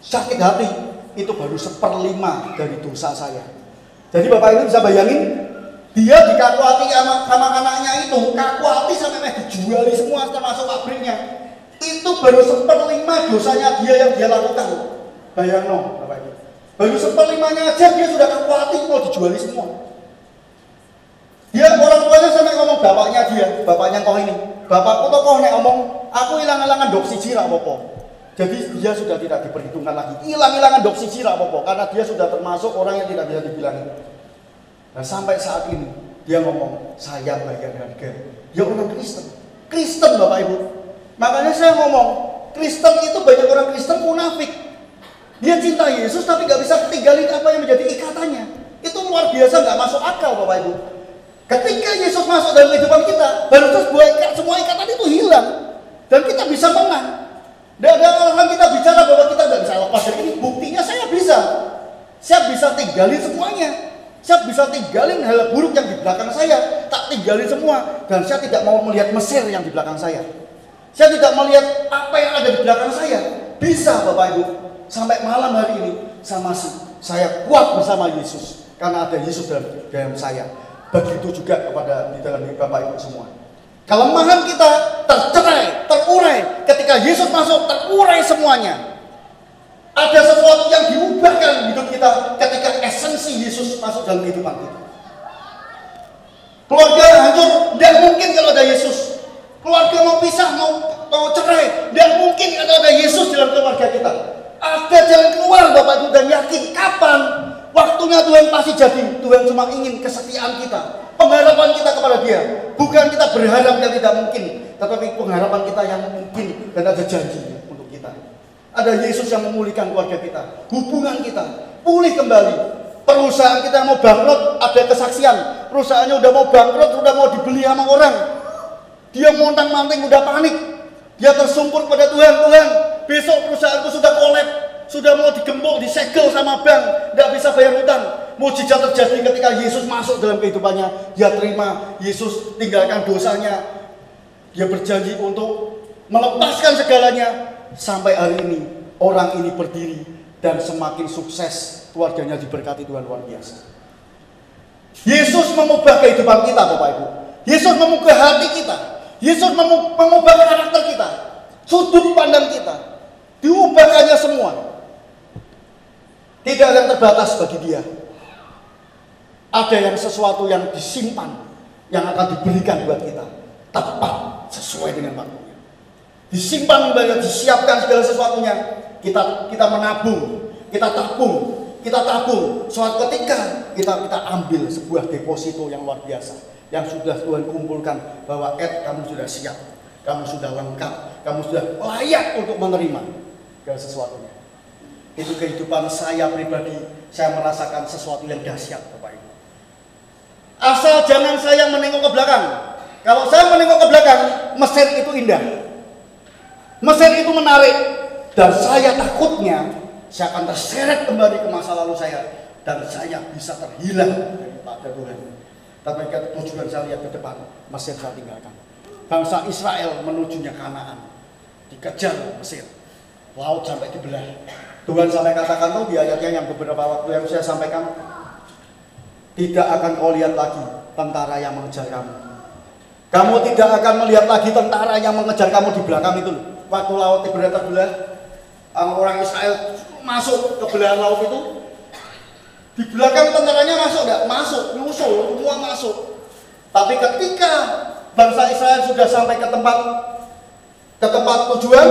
sakit hati, itu baru 1/5 dari dosa saya. Jadi Bapak Ibu bisa bayangin, Dia dikakuati sama anaknya itu, kakuati sampai dijuali semua termasuk pabriknya. Itu baru 1/5 dosanya dia yang dia lakukan. Bayang no, Bapak Ibu. Baru 1/5-nya aja dia sudah kakuati mau dijuali semua. Dia orang tuanya sampai ngomong bapaknya kau ini. Bapakku tuh kau nek ngomong, aku hilang-hilangan dok siji ra apa-apa. Jadi dia sudah tidak diperhitungkan lagi. Hilang-hilangan dok siji ra apa-apa karena dia sudah termasuk orang yang tidak bisa dibilang. Nah, sampai saat ini dia ngomong, saya bayar harga. Dia orang Kristen. Kristen Bapak Ibu. Makanya saya ngomong, Kristen itu banyak orang Kristen munafik. Dia cinta Yesus tapi gak bisa tinggalin apa yang menjadi ikatannya. Itu luar biasa, gak masuk akal Bapak Ibu. Ketika Yesus masuk dalam kehidupan kita, baru terus semua ikatan itu hilang. Dan kita bisa menang. Tidak ada alasan kita bicara bahwa kita gak bisa lepas dari ini. Buktinya saya bisa. Saya bisa tinggalin semuanya. Saya bisa tinggalin hal buruk yang di belakang saya. Tak tinggalin semua. Dan saya tidak mau melihat Mesir yang di belakang saya. Saya tidak melihat apa yang ada di belakang saya. Bisa Bapak Ibu. Sampai malam hari ini saya kuat bersama Yesus. Karena ada Yesus dalam saya. Begitu juga kepada di dalam Bapak Ibu semua. Kelemahan kita terurai. Ketika Yesus masuk, terurai semuanya. Ada sesuatu yang diubahkan hidup kita ketika esensi Yesus masuk dalam kehidupan kita. Keluarga hancur, tidak mungkin kalau ada Yesus. Keluarga mau pisah, mau cerai, tidak mungkin kalau ada Yesus dalam keluarga kita. Ada jalan keluar Bapak Ibu, dan yakin kapan waktunya Tuhan pasti jadi. Tuhan cuma ingin kesetiaan kita, pengharapan kita kepada Dia. Bukan kita berharap yang tidak mungkin, tetapi pengharapan kita yang mungkin dan ada janji untuk kita. Ada Yesus yang memulihkan keluarga kita, hubungan kita pulih kembali. Perusahaan kita mau bangkrut, ada kesaksian. Perusahaannya udah mau bangkrut, udah mau dibeli sama orang. Dia montang-manting, udah panik. Dia tersungkur pada Tuhan, besok perusahaanku sudah kolab, sudah mau digembok, disegel sama bank, tidak bisa bayar hutang. Mujizat terjadi ketika Yesus masuk dalam kehidupannya. Dia terima Yesus, tinggalkan dosanya. Dia berjanji untuk melepaskan segalanya. Sampai hari ini orang ini berdiri dan semakin sukses, keluarganya diberkati Tuhan luar biasa. Yesus mengubah kehidupan kita Bapak Ibu. Yesus mengubah hati kita. Yesus mengubah karakter kita, sudut pandang kita, diubahkannya semua. Tidak ada yang terbatas bagi Dia. Ada yang sesuatu yang disimpan, yang akan diberikan buat kita, tepat sesuai dengan waktunya. Disimpan, disiapkan segala sesuatunya. Kita menabung, kita tabung. Suatu ketika kita ambil sebuah deposito yang luar biasa. Yang sudah Tuhan kumpulkan bahwa kamu sudah siap, kamu sudah lengkap, kamu sudah layak untuk menerima segala sesuatunya. Itu kehidupan saya pribadi, saya merasakan sesuatu yang dahsyat Bapak Ibu. Asal jangan saya menengok ke belakang. Kalau saya menengok ke belakang, Mesir itu indah, Mesir itu menarik, dan saya takutnya saya akan terseret kembali ke masa lalu saya, dan saya bisa terhilang daripada Tuhan. Tapi tujuan saya lihat ke depan, Mesir saya tinggalkan. Bangsa Israel menujunya Kanaan, dikejar Mesir, laut sampai dibelah. Tuhan sampai katakan tuh di ayatnya yang beberapa waktu yang saya sampaikan, tidak akan kau lihat lagi tentara yang mengejar kamu. Kamu tidak akan melihat lagi tentara yang mengejar kamu di belakang itu. Waktu laut terbelah, orang Israel masuk ke belahan laut itu. Di belakang tentaranya masuk enggak? Masuk, nyusul, semua masuk. Tapi ketika bangsa Israel sudah sampai ke tempat tujuan,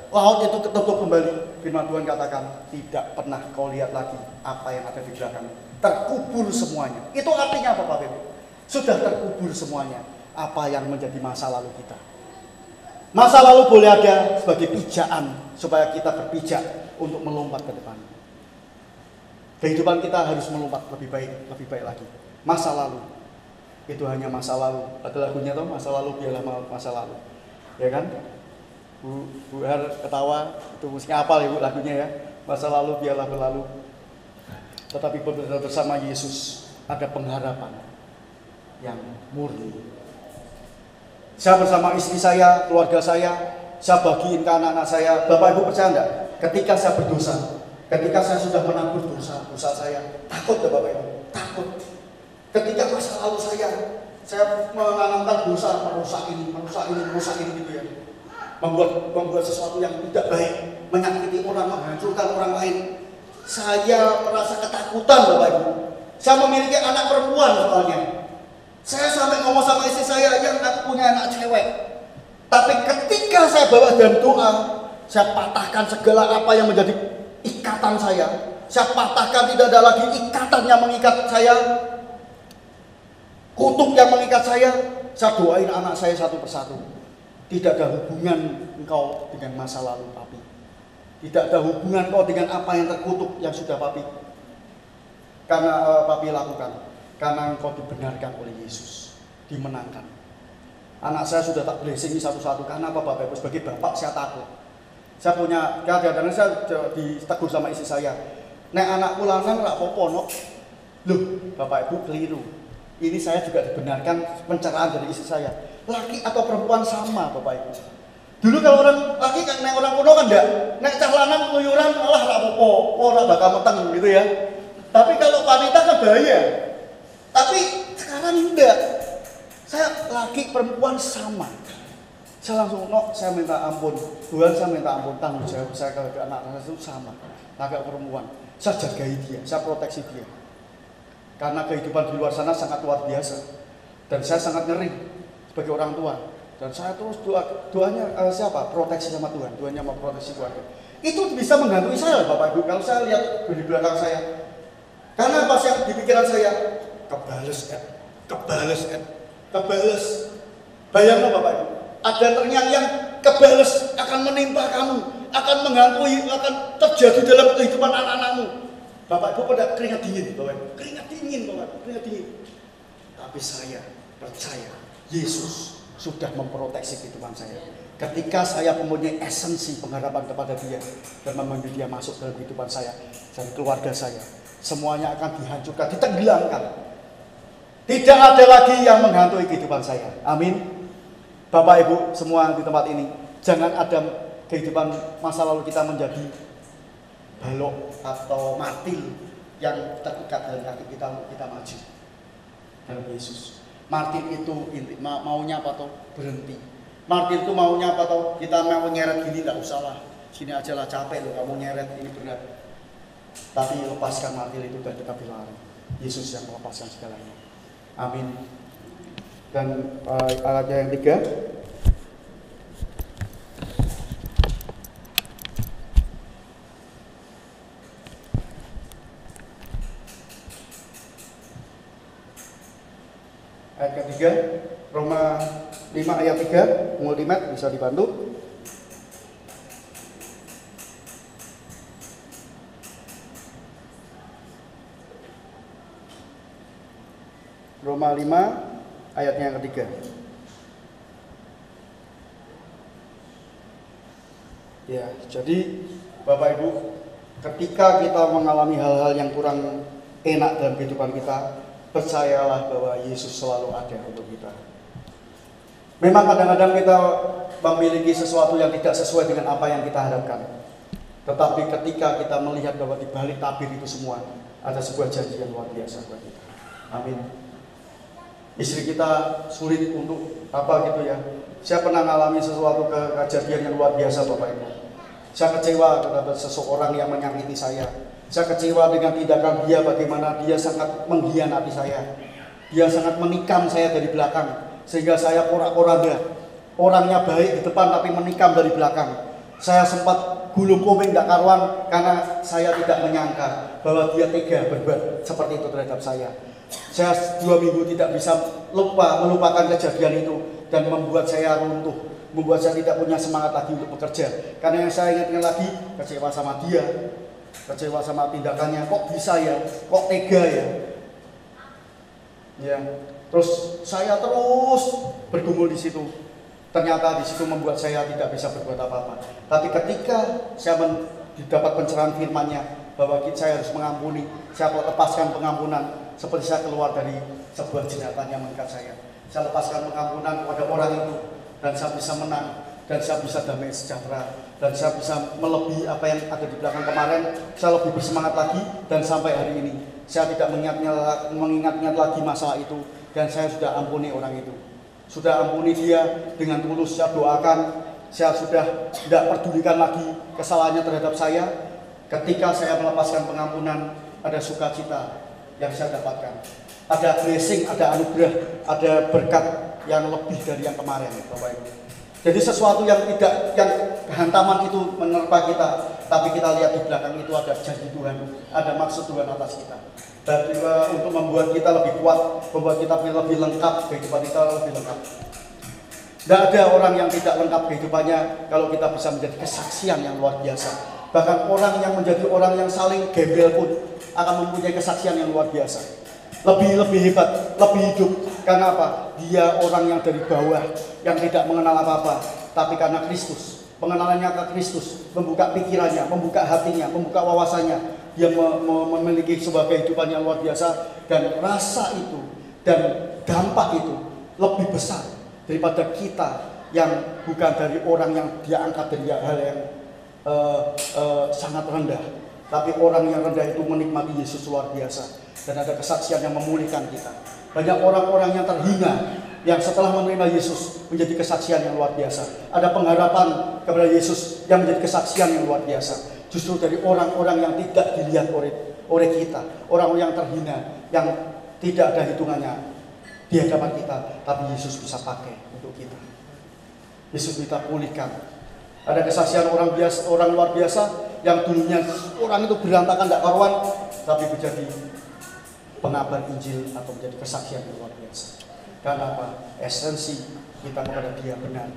laut itu ketutup kembali. Firman Tuhan katakan, tidak pernah kau lihat lagi apa yang ada di belakang. Terkubur semuanya. Itu artinya apa Bapak Ibu? Sudah terkubur semuanya apa yang menjadi masa lalu kita. Masa lalu boleh ada sebagai pijaan supaya kita berpijak untuk melompat ke depan. Kehidupan kita harus melompat lebih baik lagi. Masa lalu itu hanya masa lalu. Ada lagunya tuh, masa lalu biarlah masa lalu. Ya kan? Bu Har ketawa, itu musiknya apa Ibu lagunya ya? Masa lalu biarlah berlalu. Tetapi bersama Yesus ada pengharapan yang murni. Saya bersama istri saya, keluarga saya bagiin ke anak-anak saya. Bapak Ibu percaya enggak? Ketika saya berdosa, ketika saya sudah menanggung dosa saya, takut ya Bapak Ibu? Takut. Ketika masa lalu saya menanamkan dosa, merusak ini gitu ya. Membuat sesuatu yang tidak baik, menyakiti orang, menghancurkan orang lain. Saya merasa ketakutan, Bapak Ibu. Saya memiliki anak perempuan soalnya. Saya sampai ngomong sama istri saya, yang aku punya anak cewek. Tapi ketika saya bawa dalam doa, saya patahkan segala apa yang menjadi ikatan saya. Saya patahkan, tidak ada lagi ikatan yang mengikat saya, kutuk yang mengikat saya. Saya doain anak saya satu persatu. Tidak ada hubungan engkau dengan masa lalu, Papi. Tidak ada hubungan engkau dengan apa yang terkutuk yang sudah Papi lakukan. Karena engkau dibenarkan oleh Yesus, dimenangkan. Anak saya sudah tak blessing satu-satu. Karena apa, Bapak Ibu? Sebagai bapak saya takut. Saya punya, kadang-kadang saya ditegur sama istri saya. Nek anakku lanang rak popo no. Loh, Bapak Ibu keliru. Ini saya juga dibenarkan pencerahan dari istri saya. Laki atau perempuan sama, Bapak Ibu. Dulu kalau orang laki kan, nek orang kuno kan enggak. Nek cah lanang keluyuran malah rak popo, ora bakal meteng gitu ya. Tapi kalau wanita kan bahaya. Tapi sekarang enggak. Saya laki perempuan sama. Saya langsung saya minta ampun. Tuhan, saya minta ampun, tanggung jawab saya kalau anak saya itu sama. Agak perempuan. Saya jagai dia, saya proteksi dia. Karena kehidupan di luar sana sangat luar biasa. Dan saya sangat ngeri sebagai orang tua. Dan saya terus doanya siapa? Proteksi sama Tuhan. Doanya mau proteksi keluarga. Itu bisa menggantui saya, Bapak Ibu. Kalau saya lihat di belakang saya. Karena pas yang di pikiran saya, kebales. Bayangkan, Bapak Ibu. Ada terngiang-ngiang, kebales akan menimpa kamu, akan menghantui, akan terjadi dalam kehidupan anak-anakmu. Bapak Ibu pada keringat dingin, Bapak Ibu. Keringat dingin. Tapi saya percaya Yesus sudah memproteksi kehidupan saya. Ketika saya mempunyai esensi pengharapan kepada dia dan memanggil dia masuk dalam kehidupan saya dan keluarga saya, semuanya akan dihancurkan, ditenggelamkan. Tidak ada lagi yang menghantui kehidupan saya. Amin. Bapak Ibu semua di tempat ini, jangan ada kehidupan masa lalu kita menjadi balok atau martil yang terikat dalam kaki kita untuk kita maju dalam Yesus. Martil itu maunya apa toh? Berhenti. Martil itu maunya apa toh? Kita mau nyeret gini, nggak usah lah. Sini aja lah, capek loh kamu nyeret, ini berat. Tapi lepaskan martil itu dan kita berlari. Yesus yang melepaskan segalanya. Amin. Dan ayatnya yang 3. Ayat ketiga, Roma 5 ayat 3, Multimed bisa dibantu. Roma 5 ayatnya yang ketiga. Ya, jadi Bapak Ibu, ketika kita mengalami hal-hal yang kurang enak dalam kehidupan kita, percayalah bahwa Yesus selalu ada untuk kita. Memang kadang-kadang kita memiliki sesuatu yang tidak sesuai dengan apa yang kita harapkan. Tetapi ketika kita melihat bahwa di balik tabir itu semua ada sebuah janji yang luar biasa buat kita. Amin. Istri kita sulit untuk apa gitu ya. Saya pernah mengalami sesuatu kejadian yang luar biasa, Bapak Ibu. Saya kecewa terhadap seseorang yang menyakiti saya. Saya kecewa dengan tindakan dia, bagaimana dia sangat mengkhianati saya. Dia sangat menikam saya dari belakang, sehingga saya porak-poranda. Orangnya baik di depan tapi menikam dari belakang. Saya sempat gulung komeng gak karuan karena saya tidak menyangka bahwa dia tega berbuat seperti itu terhadap saya. Saya 2 minggu tidak bisa melupakan kejadian itu dan membuat saya runtuh, membuat saya tidak punya semangat lagi untuk bekerja. Karena yang saya ingatkan lagi, kecewa sama dia, kecewa sama tindakannya. Kok bisa ya? Kok tega ya? Ya. Terus saya terus bergumul di situ. Ternyata di situ membuat saya tidak bisa berbuat apa-apa. Tapi ketika saya dapat pencerahan firman-Nya bahwa saya harus mengampuni, saya lepaskan pengampunan. Seperti saya keluar dari sebuah jeratan yang mengikat saya. Saya lepaskan pengampunan kepada orang itu dan saya bisa menang. dan saya bisa damai sejahtera, dan saya bisa melebihi apa yang ada di belakang kemarin. Saya lebih bersemangat lagi, dan sampai hari ini saya tidak mengingat-ingat lagi masalah itu, dan saya sudah ampuni orang itu, sudah ampuni dia dengan tulus. Saya doakan, saya sudah tidak pedulikan lagi kesalahannya terhadap saya. Ketika saya melepaskan pengampunan, ada sukacita yang saya dapatkan, ada blessing, ada anugerah, ada berkat yang lebih dari yang kemarin, Bapak Ibu. Jadi sesuatu yang kehantaman itu menerpa kita, tapi kita lihat di belakang itu ada janji Tuhan, ada maksud Tuhan atas kita. Dan untuk membuat kita lebih kuat, membuat kita lebih lengkap, kehidupan kita lebih lengkap. Tidak ada orang yang tidak lengkap kehidupannya kalau kita bisa menjadi kesaksian yang luar biasa. Bahkan orang yang menjadi orang yang saling gembel pun akan mempunyai kesaksian yang luar biasa. Lebih hebat, lebih hidup. Karena apa? Dia orang yang dari bawah, yang tidak mengenal apa-apa, tapi karena Kristus, pengenalannya ke Kristus, membuka pikirannya, membuka hatinya, membuka wawasannya, dia memiliki sebuah kehidupan yang luar biasa, dan rasa itu dan dampak itu lebih besar daripada kita yang bukan dari orang yang dia angkat dari hal yang sangat rendah, tapi orang yang rendah itu menikmati Yesus luar biasa. Dan ada kesaksian yang memulihkan kita. Banyak orang-orang yang terhina, yang setelah menerima Yesus menjadi kesaksian yang luar biasa. Ada pengharapan kepada Yesus yang menjadi kesaksian yang luar biasa. Justru dari orang-orang yang tidak dilihat oleh kita, orang-orang yang terhina, yang tidak ada hitungannya di hadapan kita, tapi Yesus bisa pakai untuk kita. Yesus kita pulihkan. Ada kesaksian orang biasa, orang luar biasa yang dulunya orang itu berantakan, tidak karuan, tapi menjadi pengabar Injil atau menjadi kesaksian yang luar biasa. Karena apa? Esensi kita kepada Dia benar,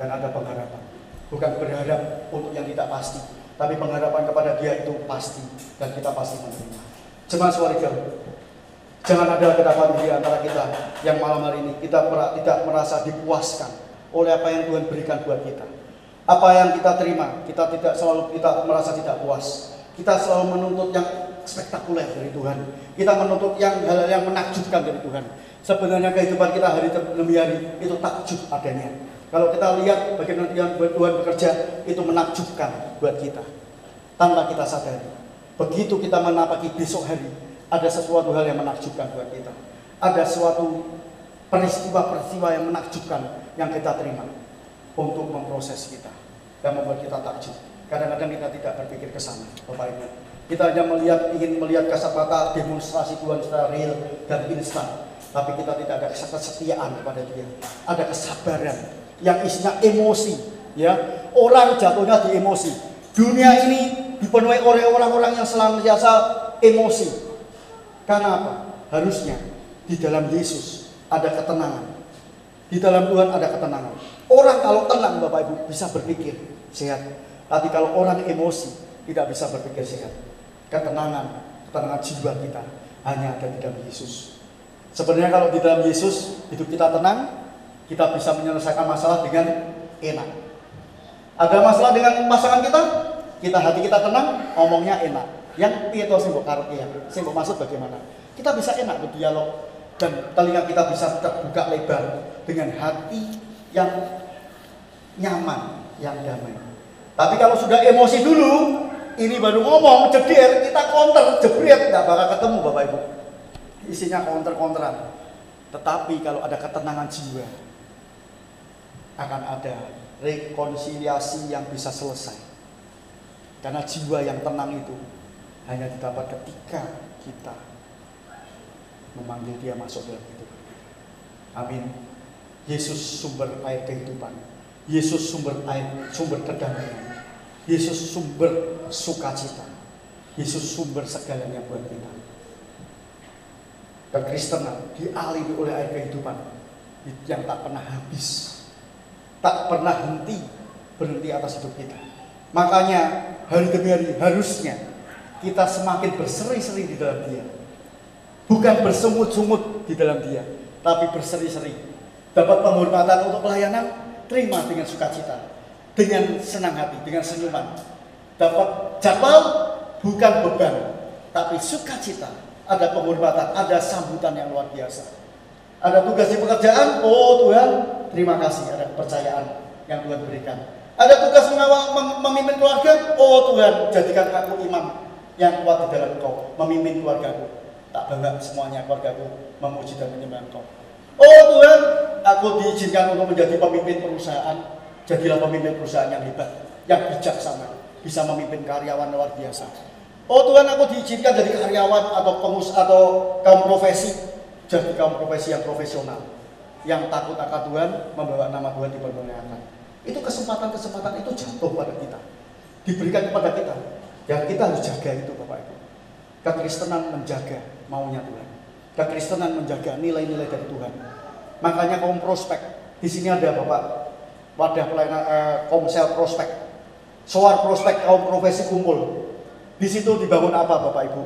dan ada pengharapan. Bukan berharap untuk yang tidak pasti, tapi pengharapan kepada Dia itu pasti, dan kita pasti menerima. Jemaat Swarga, jangan ada kedatangan di antara kita yang malam hari ini kita tidak merasa dipuaskan oleh apa yang Tuhan berikan buat kita. Apa yang kita terima, kita merasa tidak puas. Kita selalu menuntut yang spektakuler dari Tuhan. Kita menuntut hal-hal yang menakjubkan dari Tuhan. Sebenarnya kehidupan kita hari demi hari itu takjub adanya. Kalau kita lihat bagaimana Tuhan bekerja, itu menakjubkan buat kita tanpa kita sadari. Begitu kita menapaki besok hari, ada sesuatu hal yang menakjubkan buat kita. Ada suatu peristiwa-peristiwa yang menakjubkan yang kita terima untuk memproses kita dan membuat kita takjub. Kadang-kadang kita tidak berpikir ke sana, Bapak Ibu. Kita hanya ingin melihat kasat mata demonstrasi Tuhan secara real dan instan. Tapi kita tidak ada kesetiaan kepada Dia. Ada kesabaran yang isinya emosi. Ya, orang jatuhnya di emosi. Dunia ini dipenuhi oleh orang-orang yang senantiasa emosi. Karena apa? Harusnya di dalam Yesus ada ketenangan. Di dalam Tuhan ada ketenangan. Orang kalau tenang, Bapak Ibu, bisa berpikir sehat. Tapi kalau orang emosi tidak bisa berpikir sehat. Ketenangan jiwa kita hanya ada di dalam Yesus. Sebenarnya kalau di dalam Yesus hidup kita tenang, kita bisa menyelesaikan masalah dengan enak. Ada masalah dengan pasangan kita hati kita tenang, ngomongnya enak. Yang itu simbol karya, simbol maksud bagaimana? Kita bisa enak berdialog dan telinga kita bisa terbuka lebar dengan hati yang nyaman, yang damai. Tapi kalau sudah emosi dulu, ini baru ngomong, jeder, kita counter, jebret, nggak bakal ketemu Bapak Ibu. Isinya counter-counteran. Tetapi kalau ada ketenangan jiwa, akan ada rekonsiliasi yang bisa selesai. Karena jiwa yang tenang itu hanya didapat ketika kita memanggil Dia masuk dalam hidup. Amin. Yesus sumber air kehidupan. Yesus sumber kedamaian. Yesus sumber sukacita. Yesus sumber segalanya buat kita. Kekristenan dialiri oleh air kehidupan yang tak pernah habis, tak pernah berhenti atas hidup kita. Makanya hari demi hari harusnya kita semakin berseri-seri di dalam Dia. Bukan bersemut-semut di dalam Dia, tapi berseri-seri. Dapat penghormatan untuk pelayanan, terima dengan sukacita, dengan senang hati, dengan senyuman. Dapat jadwal, bukan beban, tapi sukacita. Ada penghormatan, ada sambutan yang luar biasa. Ada tugas di pekerjaan, oh Tuhan, terima kasih, ada kepercayaan. yang Tuhan berikan. Ada tugas memimpin keluarga. Oh Tuhan, jadikan aku imam yang kuat di dalam Engkau, memimpin keluargaku. Tak bangga semuanya keluargaku memuji dan menyembah Engkau. Oh Tuhan, aku diizinkan untuk menjadi pemimpin perusahaan. Jadilah pemimpin perusahaan yang hebat, yang bijaksana, bisa memimpin karyawan luar biasa. Oh Tuhan, aku diizinkan jadi karyawan atau pengusaha atau kaum profesi. Jadi kaum profesi yang profesional, yang takut akan Tuhan, membawa nama Tuhan dipermuliakan. Itu kesempatan-kesempatan itu jatuh pada kita, diberikan kepada kita. Yang kita harus jaga itu Bapak Ibu. Kekristenan menjaga maunya Tuhan. Kekristenan menjaga nilai-nilai dari Tuhan. Makanya kaum prospek, di sini ada Bapak, wadah pelayanan komsel prospek, soar prospek kaum profesi kumpul. Di situ dibangun apa Bapak Ibu?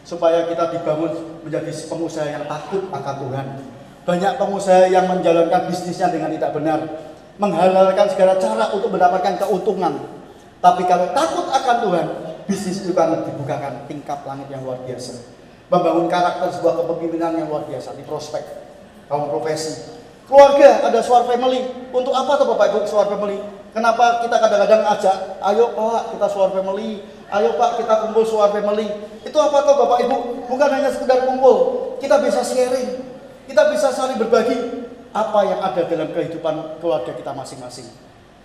Supaya kita dibangun menjadi pengusaha yang takut akan Tuhan. Banyak pengusaha yang menjalankan bisnisnya dengan tidak benar, menghalalkan segala cara untuk mendapatkan keuntungan. Tapi kalau takut akan Tuhan, bisnis itu akan dibukakan tingkat langit yang luar biasa. Membangun karakter sebuah kepemimpinan yang luar biasa di prospek kaum profesi. Keluarga, ada suara family. Untuk apa tuh Bapak Ibu suara family? Kenapa kita kadang-kadang ajak, ayo Pak kita suara family, ayo Pak kita kumpul suara family. Itu apa tuh Bapak Ibu? Bukan hanya sekedar kumpul, kita bisa sharing, kita bisa saling berbagi apa yang ada dalam kehidupan keluarga kita masing-masing.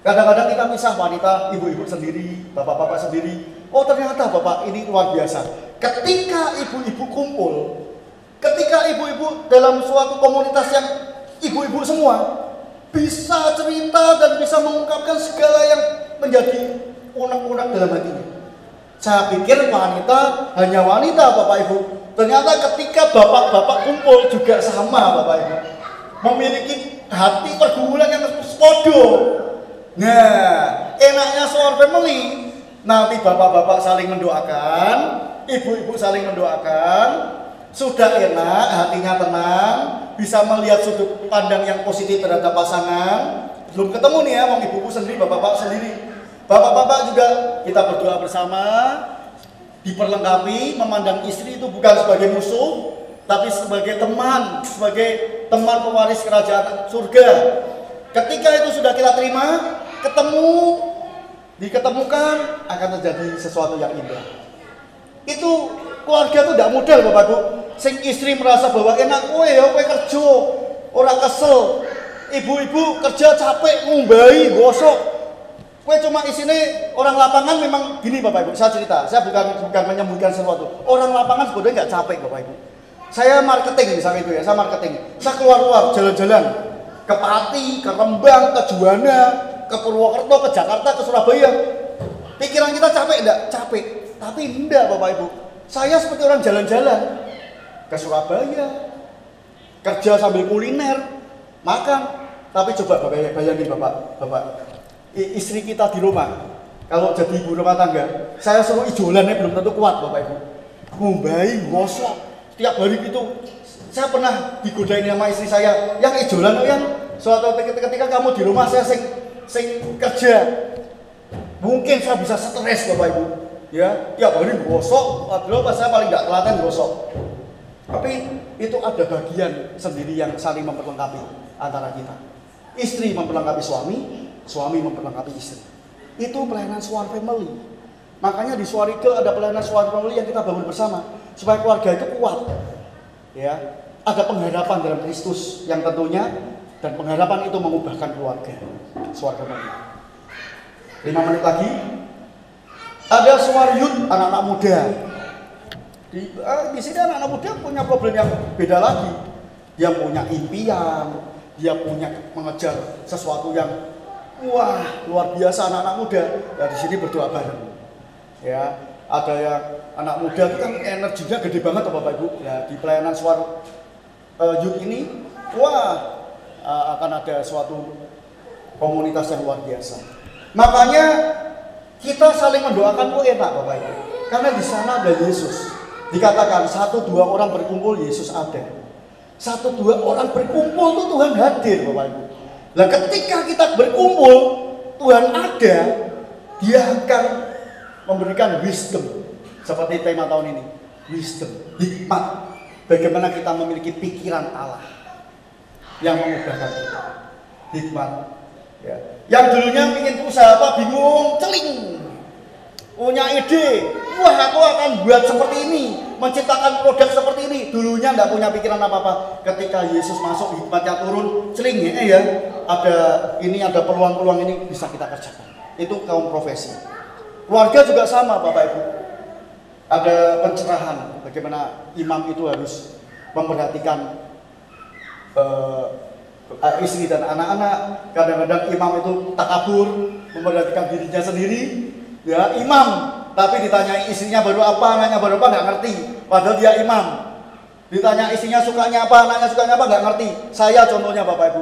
Kadang-kadang kita pisah, wanita, ibu-ibu sendiri, bapak-bapak sendiri. Oh ternyata Bapak ini luar biasa. Ketika ibu-ibu kumpul, ketika ibu-ibu dalam suatu komunitas yang ibu-ibu semua bisa cerita dan bisa mengungkapkan segala yang menjadi unek-unek dalam hatinya. Saya pikir wanita hanya wanita Bapak Ibu. Ternyata ketika bapak-bapak kumpul juga sama Bapak Ibu. Memiliki hati pergumulan yang sepodo. Nah, enaknya soal family. Nanti bapak-bapak saling mendoakan, ibu-ibu saling mendoakan. Sudah enak, hatinya tenang, bisa melihat sudut pandang yang positif terhadap pasangan. Belum ketemu nih ya, ibu-ibu sendiri, bapak-bapak sendiri. Bapak-bapak juga kita berdoa bersama, diperlengkapi, memandang istri itu bukan sebagai musuh, tapi sebagai teman pewaris kerajaan surga. Ketika itu sudah kita terima, diketemukan, akan terjadi sesuatu yang indah. Itu keluarga itu tidak modal Bapak Ibu. Sing istri merasa bahwa enak kowe ya kowe kerja, ora kesel. Ibu-ibu kerja capek ngumbahi, gosok. Kowe cuma isine orang lapangan memang gini Bapak Ibu. Saya cerita, saya bukan menyembunyikan sesuatu. Orang lapangan sebetulnya nggak capek Bapak Ibu. Saya marketing misalnya itu ya, saya marketing. Saya keluar jalan-jalan ke Pati, ke Rembang, ke Juwana, ke Purwokerto, ke Jakarta, ke Surabaya. Pikiran kita capek enggak? Capek. Tapi enggak Bapak Ibu. Saya seperti orang jalan-jalan ke Surabaya, kerja sambil kuliner, makan. Tapi coba bayangin Bapak, istri kita di rumah, kalau jadi ibu rumah tangga, saya suruh ijolannya belum tentu kuat Bapak Ibu. Ngumbahi, gosok, setiap hari gitu. Saya pernah digodain sama istri saya, yang ijolan yang suatu ketika kamu di rumah saya sing kerja, mungkin saya bisa stres Bapak Ibu. Ya, tiap hari gosok, padahal saya paling nggak telaten gosok. Tapi itu ada bagian sendiri yang saling memperlengkapi antara kita. Istri memperlengkapi suami, suami memperlengkapi istri. Itu pelayanan suara family. Makanya di Suarigel ada pelayanan suara family yang kita bangun bersama supaya keluarga itu kuat. Ya, ada pengharapan dalam Kristus yang tentunya dan pengharapan itu mengubahkan keluarga. Suara family. 5 menit lagi. Ada suara youth, anak-anak muda. Di sini anak-anak muda punya problem yang beda lagi. Dia punya impian, dia punya mengejar sesuatu yang wah luar biasa anak-anak muda. Ya di sini berdoa bareng. Ya, ada yang anak muda itu kan energinya gede banget Bapak Ibu. Ya di pelayanan suara youth ini, wah akan ada suatu komunitas yang luar biasa. Makanya kita saling mendoakan itu enak Bapak Ibu. Karena di sana ada Yesus. Dikatakan 1-2 orang berkumpul Yesus ada. 1-2 orang berkumpul itu Tuhan hadir Bapak Ibu. Nah ketika kita berkumpul Tuhan ada, Dia akan memberikan wisdom. Seperti tema tahun ini, wisdom, hikmat. Bagaimana kita memiliki pikiran Allah yang mengubahkan kita. Hikmat Ya. Yang dulunya ingin usaha apa, bingung, celing, punya ide, wah aku akan buat seperti ini, menciptakan produk seperti ini. Dulunya nggak punya pikiran apa-apa. Ketika Yesus masuk, hikmatnya turun, celing ya, ada peluang-peluang ini bisa kita kerjakan. Itu kaum profesi. Keluarga juga sama, Bapak Ibu. Ada pencerahan bagaimana imam itu harus memperhatikan istri dan anak-anak. Kadang-kadang imam itu takabur, memperhatikan dirinya sendiri. Ya, imam, tapi ditanyai istrinya baru apa, anaknya baru apa, nggak ngerti. Padahal dia imam. Ditanya istrinya sukanya apa, anaknya sukanya apa, nggak ngerti. Saya contohnya Bapak Ibu.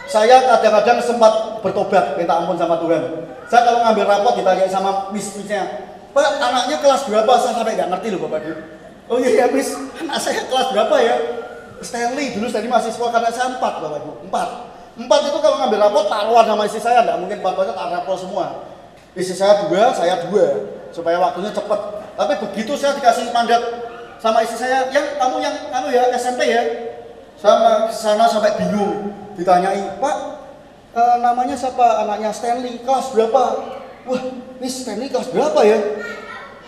Saya kadang-kadang sempat bertobat, minta ampun sama Tuhan. Saya kalau ngambil rapot ditanya sama miss-missnya, Pak, anaknya kelas berapa? Saya sampai nggak ngerti loh Bapak Ibu. Oh iya miss, anak saya kelas berapa ya? Stanley dulu tadi mahasiswa, karena saya 4 Bapak Ibu, 4 itu kalau ngambil rapot taruhan sama istri saya, nggak mungkin 4-nya tak rapot semua. Istri saya 2, saya 2, supaya waktunya cepet. Tapi begitu saya dikasih mandat sama istri saya, kamu yang SMP ya, sama sana sampai bingung, ditanyai, Pak, namanya siapa? Anaknya Stanley, kelas berapa? Wah, Miss Stanley kelas berapa ya?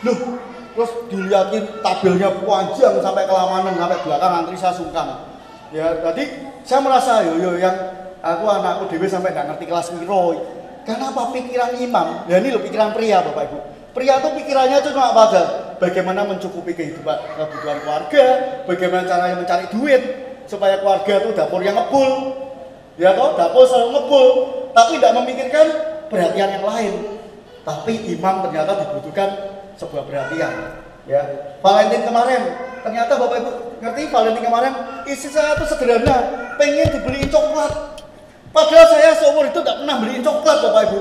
Loh, terus dilihatin tabelnya panjang sampai kelamanan, sampai belakang antri, saya sungkan. Ya, tadi saya merasa yang aku anakku dewe sampai nggak ngerti kelas piro. Karena apa? Pikiran imam. Ya ini loh pikiran pria Bapak Ibu. Pria tuh pikirannya cuma apa aja? Bagaimana mencukupi kebutuhan keluarga, bagaimana caranya mencari duit supaya keluarga tuh dapurnya ngebul. Ya toh, dapur selalu ngebul, tapi tidak memikirkan perhatian yang lain. Tapi imam ternyata dibutuhkan sebuah perhatian. Ya, Valentine kemarin, ternyata Bapak Ibu ngerti Valentine kemarin, istri saya tuh sederhana, pengen dibeliin coklat. Padahal saya seumur itu tidak pernah beliin coklat Bapak Ibu.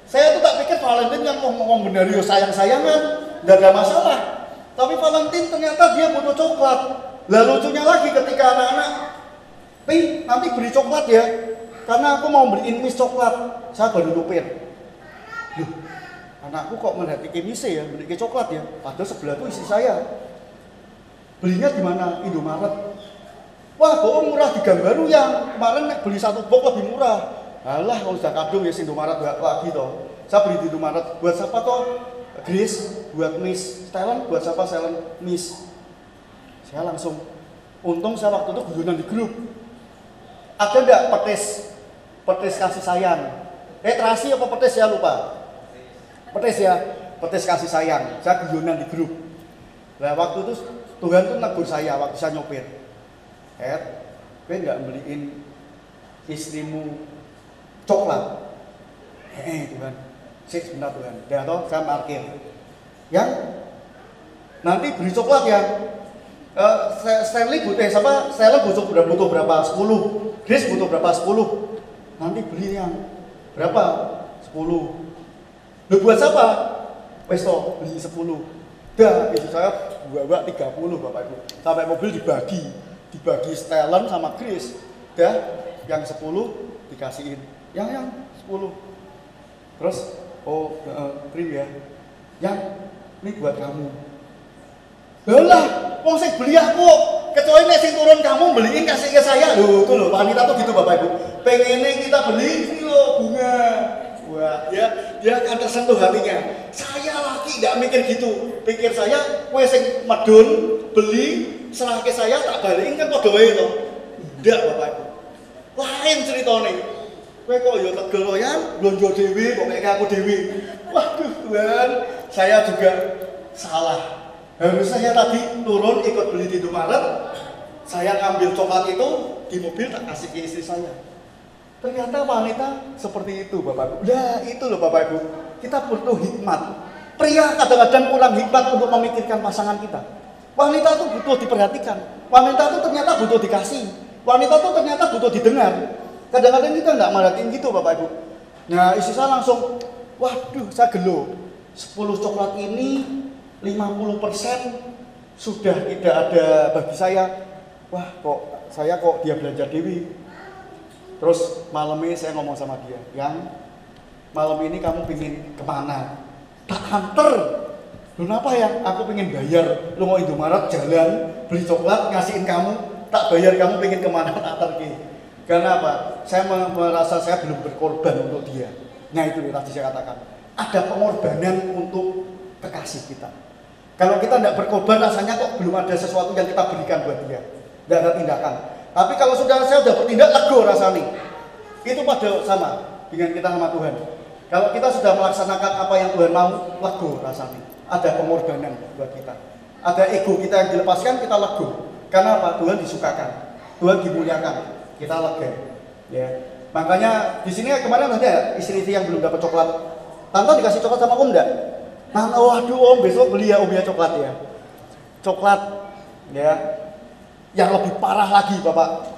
Saya tuh tak pikir Valentine yang ngomong benar sayang-sayangan, tidak ada masalah. Tapi Valentine ternyata dia butuh coklat. Lalu lucunya lagi ketika anak-anak, nanti beli coklat ya, karena aku mau beliin Miss coklat. Saya baru lupir. Loh, anakku kok merhatikan Miss ya, beli coklat ya. Padahal sebelah tuh istri saya. Belinya di mana? Indomaret. Wah, bohong, murah di Gambaru yang kemarin beli 1 box lebih murah. Alah, kalau sudah kadung ya Indomaret lagi toh. Saya beli di Indomaret buat siapa toh? Grace buat Miss, Stellen buat siapa? Stellen Miss. Saya langsung, untung saya waktu itu guyonan di grup. Ada enggak petis kasih sayang? Terasi apa petis ya lupa? Petis ya, petis kasih sayang. Saya guyonan di grup. Nah waktu itu Tuhan tuh negur saya waktu saya nyopir. Gue nggak beliin istrimu coklat. Tuhan, sebentar Tuhan. Dah toh, saya parkir. Yang nanti beli coklat ya. Stanley butuh berapa? 10. Grace butuh berapa? 10. Nanti beli yang berapa? 10. Lu buat siapa? Wes toh, beli 10. Dah, itu saya bawa 30 Bapak Ibu. Sampai mobil dibagi Stellen sama Grace. Dah, yang 10 dikasihin. Yang 10. Terus krim ya. Yang ini buat kamu. Lah, wong sing beli aku, kecuali nek sing turun kamu beliin kasih ke saya. Loh, itu loh, wanita tuh gitu Bapak Ibu. Pengennya kita beli ini loh bunga. Wah, dia akan tersentuh hatinya. Saya laki tidak mikir gitu. Pikir saya, kowe sing medun beli serah ke saya tak balikin kan padha wae to. Ndak Bapak Ibu. Lain ceritane. Kowe kok ya tegel loyan, blonjo dhewe kok kayak aku dhewe. Waduh, Tuhan, saya juga salah. Harusnya saya tadi turun ikut beli di Indomaret, saya ngambil coklat itu di mobil tak kasih ke istri saya. Ternyata wanita seperti itu Bapak Ibu. Ya itu loh Bapak Ibu, kita butuh hikmat. Pria kadang-kadang kurang hikmat untuk memikirkan pasangan kita. Wanita itu butuh diperhatikan. Wanita itu ternyata butuh dikasih. Wanita itu ternyata butuh didengar. Kadang-kadang kita nggak merhatiin gitu Bapak Ibu. Nah istri saya langsung, waduh saya gelo. 10 coklat ini 50% sudah tidak ada bagi saya. Wah saya kok dia belanja dewi. Terus malam ini saya ngomong sama dia, yang malam ini kamu pingin kemana? Tak hanter. Lu kenapa ya? Aku pingin bayar. Lu mau Indomaret jalan beli coklat ngasihin kamu, tak bayar kamu pingin kemana tak hanter ki. Karena apa? Saya merasa saya belum berkorban untuk dia. Nah itu tadi saya katakan, ada pengorbanan untuk kekasih kita. Kalau kita tidak berkorban, rasanya kok belum ada sesuatu yang kita berikan buat dia. Tidak ada tindakan. Tapi kalau saya sudah bertindak, lego rasanya. Itu pada sama dengan kita sama Tuhan. Kalau kita sudah melaksanakan apa yang Tuhan mau, lego rasanya. Ada pengorbanan buat kita. Ada ego kita yang dilepaskan, kita lego. Karena apa? Tuhan disukakan, Tuhan dimuliakan, kita lega. Ya. Makanya di sini kemarin ada istri yang belum dapat coklat. Tante dikasih coklat sama Om enggak? Nah, waduh Om, besok beli ya Om ya coklat ya. Coklat ya. Yang lebih parah lagi Bapak.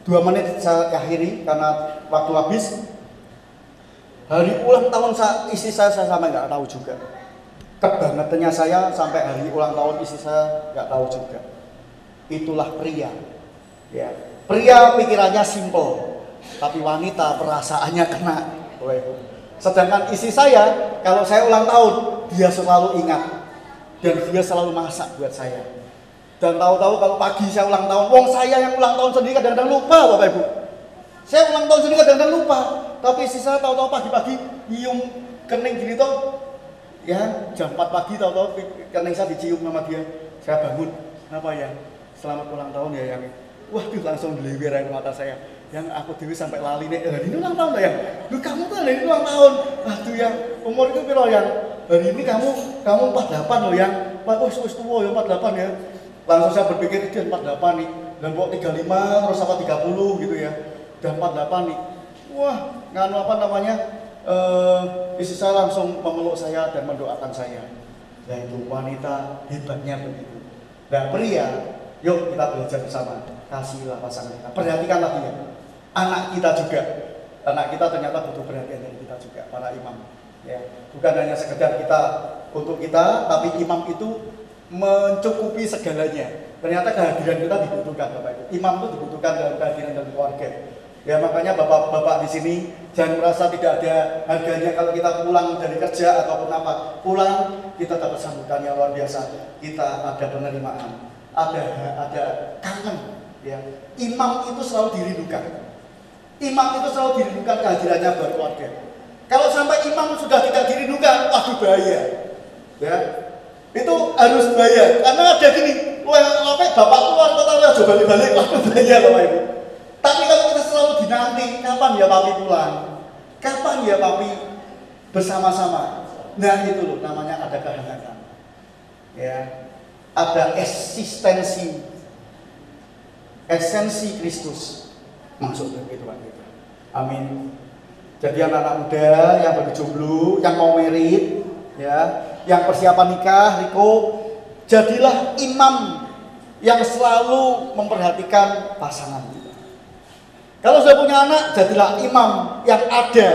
2 menit saya akhiri karena waktu habis. Hari ulang tahun istri saya sampai nggak tahu juga. Kebangetannya saya sampai hari ulang tahun istri saya nggak tahu juga. Itulah pria. Ya. Pria pikirannya simple, tapi wanita perasaannya kena. Sedangkan istri saya, kalau saya ulang tahun, dia selalu ingat dan dia selalu masak buat saya. Dan tahu-tahu kalau pagi saya ulang tahun, wong saya yang ulang tahun sendiri kadang-kadang lupa Bapak Ibu. Saya ulang tahun sendiri kadang-kadang lupa, tapi istri saya tahu-tahu pagi-pagi nyium kening gini tuh, ya jam 4 pagi tahu-tahu kening saya dicium sama dia. Saya bangun, apa ya? Selamat ulang tahun ya yang. Waduh langsung diliwir air mata saya. Yang aku dewi sampai lali nih, hari ini ulang tahun lah ya. Lu kamu tuh hari ini ulang tahun. Aduh yang umur itu piro yang hari ini kamu 48 loh yang. Wis tua ya 48 ya. Langsung saya berpikir dia 48 nih. Dan kok 35 terus apa 30 gitu ya. Dan 48 nih. Wah, nganu apa namanya? Istri saya langsung memeluk saya dan mendoakan saya. Yaitu wanita hebatnya begitu. Dan pria, yuk kita belajar bersama. Kasihlah pasangan kita. Perhatikanlah dia. Anak kita juga. Anak kita ternyata butuh perhatian dari kita juga, para imam. Ya, bukan hanya sekedar kita untuk kita, tapi imam itu mencukupi segalanya. Ternyata kehadiran kita dibutuhkan, Bapak Ibu. Imam itu dibutuhkan dalam kehadiran dan keluarga. Ya makanya bapak-bapak di sini jangan merasa tidak ada harganya kalau kita pulang dari kerja ataupun apa. Pulang kita dapat sambutan yang luar biasa. Kita ada penerimaan, ada kangen. Ya. Imam itu selalu dirindukan. Imam itu selalu dirindukan kehadirannya buat keluarga. Kalau sampai imam sudah tidak dirindukan, waduh bahaya. Ya. Itu harus bahaya. Karena ada gini, bapak keluar kota coba balik, waduh bahaya Bapak Ibu. Tapi kalau kita selalu dinanti, kapan ya papi pulang? Kapan ya papi bersama-sama? Nah itu loh namanya ada kehangatan. Ya. Ada esensi Kristus masuk dalam kehidupan kita. Amin. Jadi anak-anak muda yang berjomblo, yang mau merit, ya, yang persiapan nikah, Riko, jadilah imam yang selalu memperhatikan pasangan kita. Kalau sudah punya anak, jadilah imam yang ada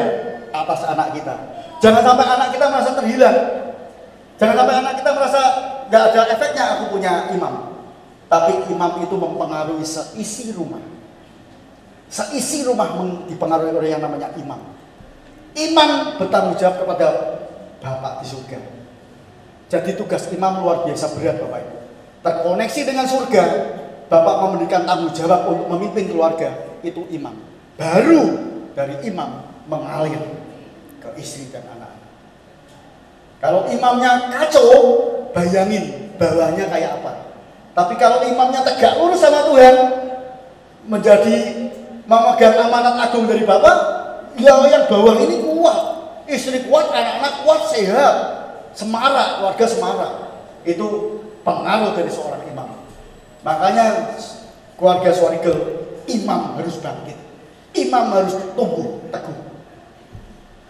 atas anak kita. Jangan sampai anak kita merasa terhilang. Jangan sampai anak kita merasa gak ada efeknya aku punya imam. Tapi imam itu mempengaruhi seisi rumah. Seisi rumah dipengaruhi oleh yang namanya imam. Imam bertanggung jawab kepada Bapak di surga. Jadi tugas imam luar biasa berat Bapak Ibu. Terkoneksi dengan surga, Bapak memberikan tanggung jawab untuk memimpin keluarga, itu imam. Baru dari imam mengalir ke istri dan anak. Kalau imamnya kacau, bayangin bawahnya kayak apa. Tapi kalau imamnya tegak lurus sama Tuhan, menjadi memegang amanat agung dari Bapak, ya yang bawah ini kuat, istri kuat, anak-anak kuat, sehat, semarak, keluarga semarak. Itu pengaruh dari seorang imam. Makanya keluarga Swarigel, imam harus bangkit, imam harus tumbuh teguh.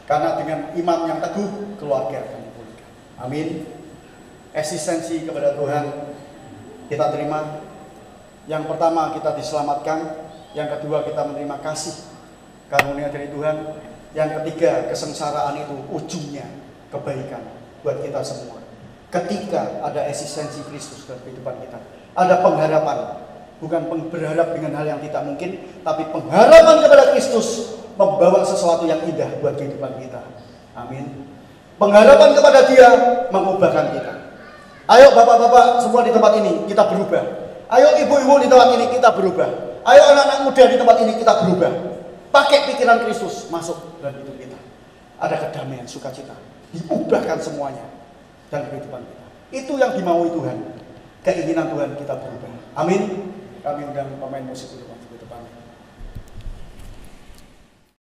Karena dengan imam yang teguh, keluarga akan dipulihkan. Amin. Eksistensi kepada Tuhan kita terima. Yang pertama kita diselamatkan, yang kedua kita menerima kasih karunia dari Tuhan, yang ketiga kesengsaraan itu ujungnya kebaikan buat kita semua. Ketika ada eksistensi Kristus dalam kehidupan kita, ada pengharapan, bukan berharap dengan hal yang tidak mungkin, tapi pengharapan kepada Kristus membawa sesuatu yang indah buat kehidupan kita. Amin. Pengharapan kepada Dia mengubahkan kita. Ayo bapak-bapak semua di tempat ini kita berubah. Ayo ibu-ibu di tempat ini kita berubah. Ayo anak-anak muda di tempat ini kita berubah. Pakai pikiran Kristus masuk dalam hidup kita. Ada kedamaian, sukacita. Diubahkan semuanya dalam kehidupan kita. Itu yang dimaui Tuhan. Keinginan Tuhan kita berubah. Amin. Kami undang pemain musik dulu.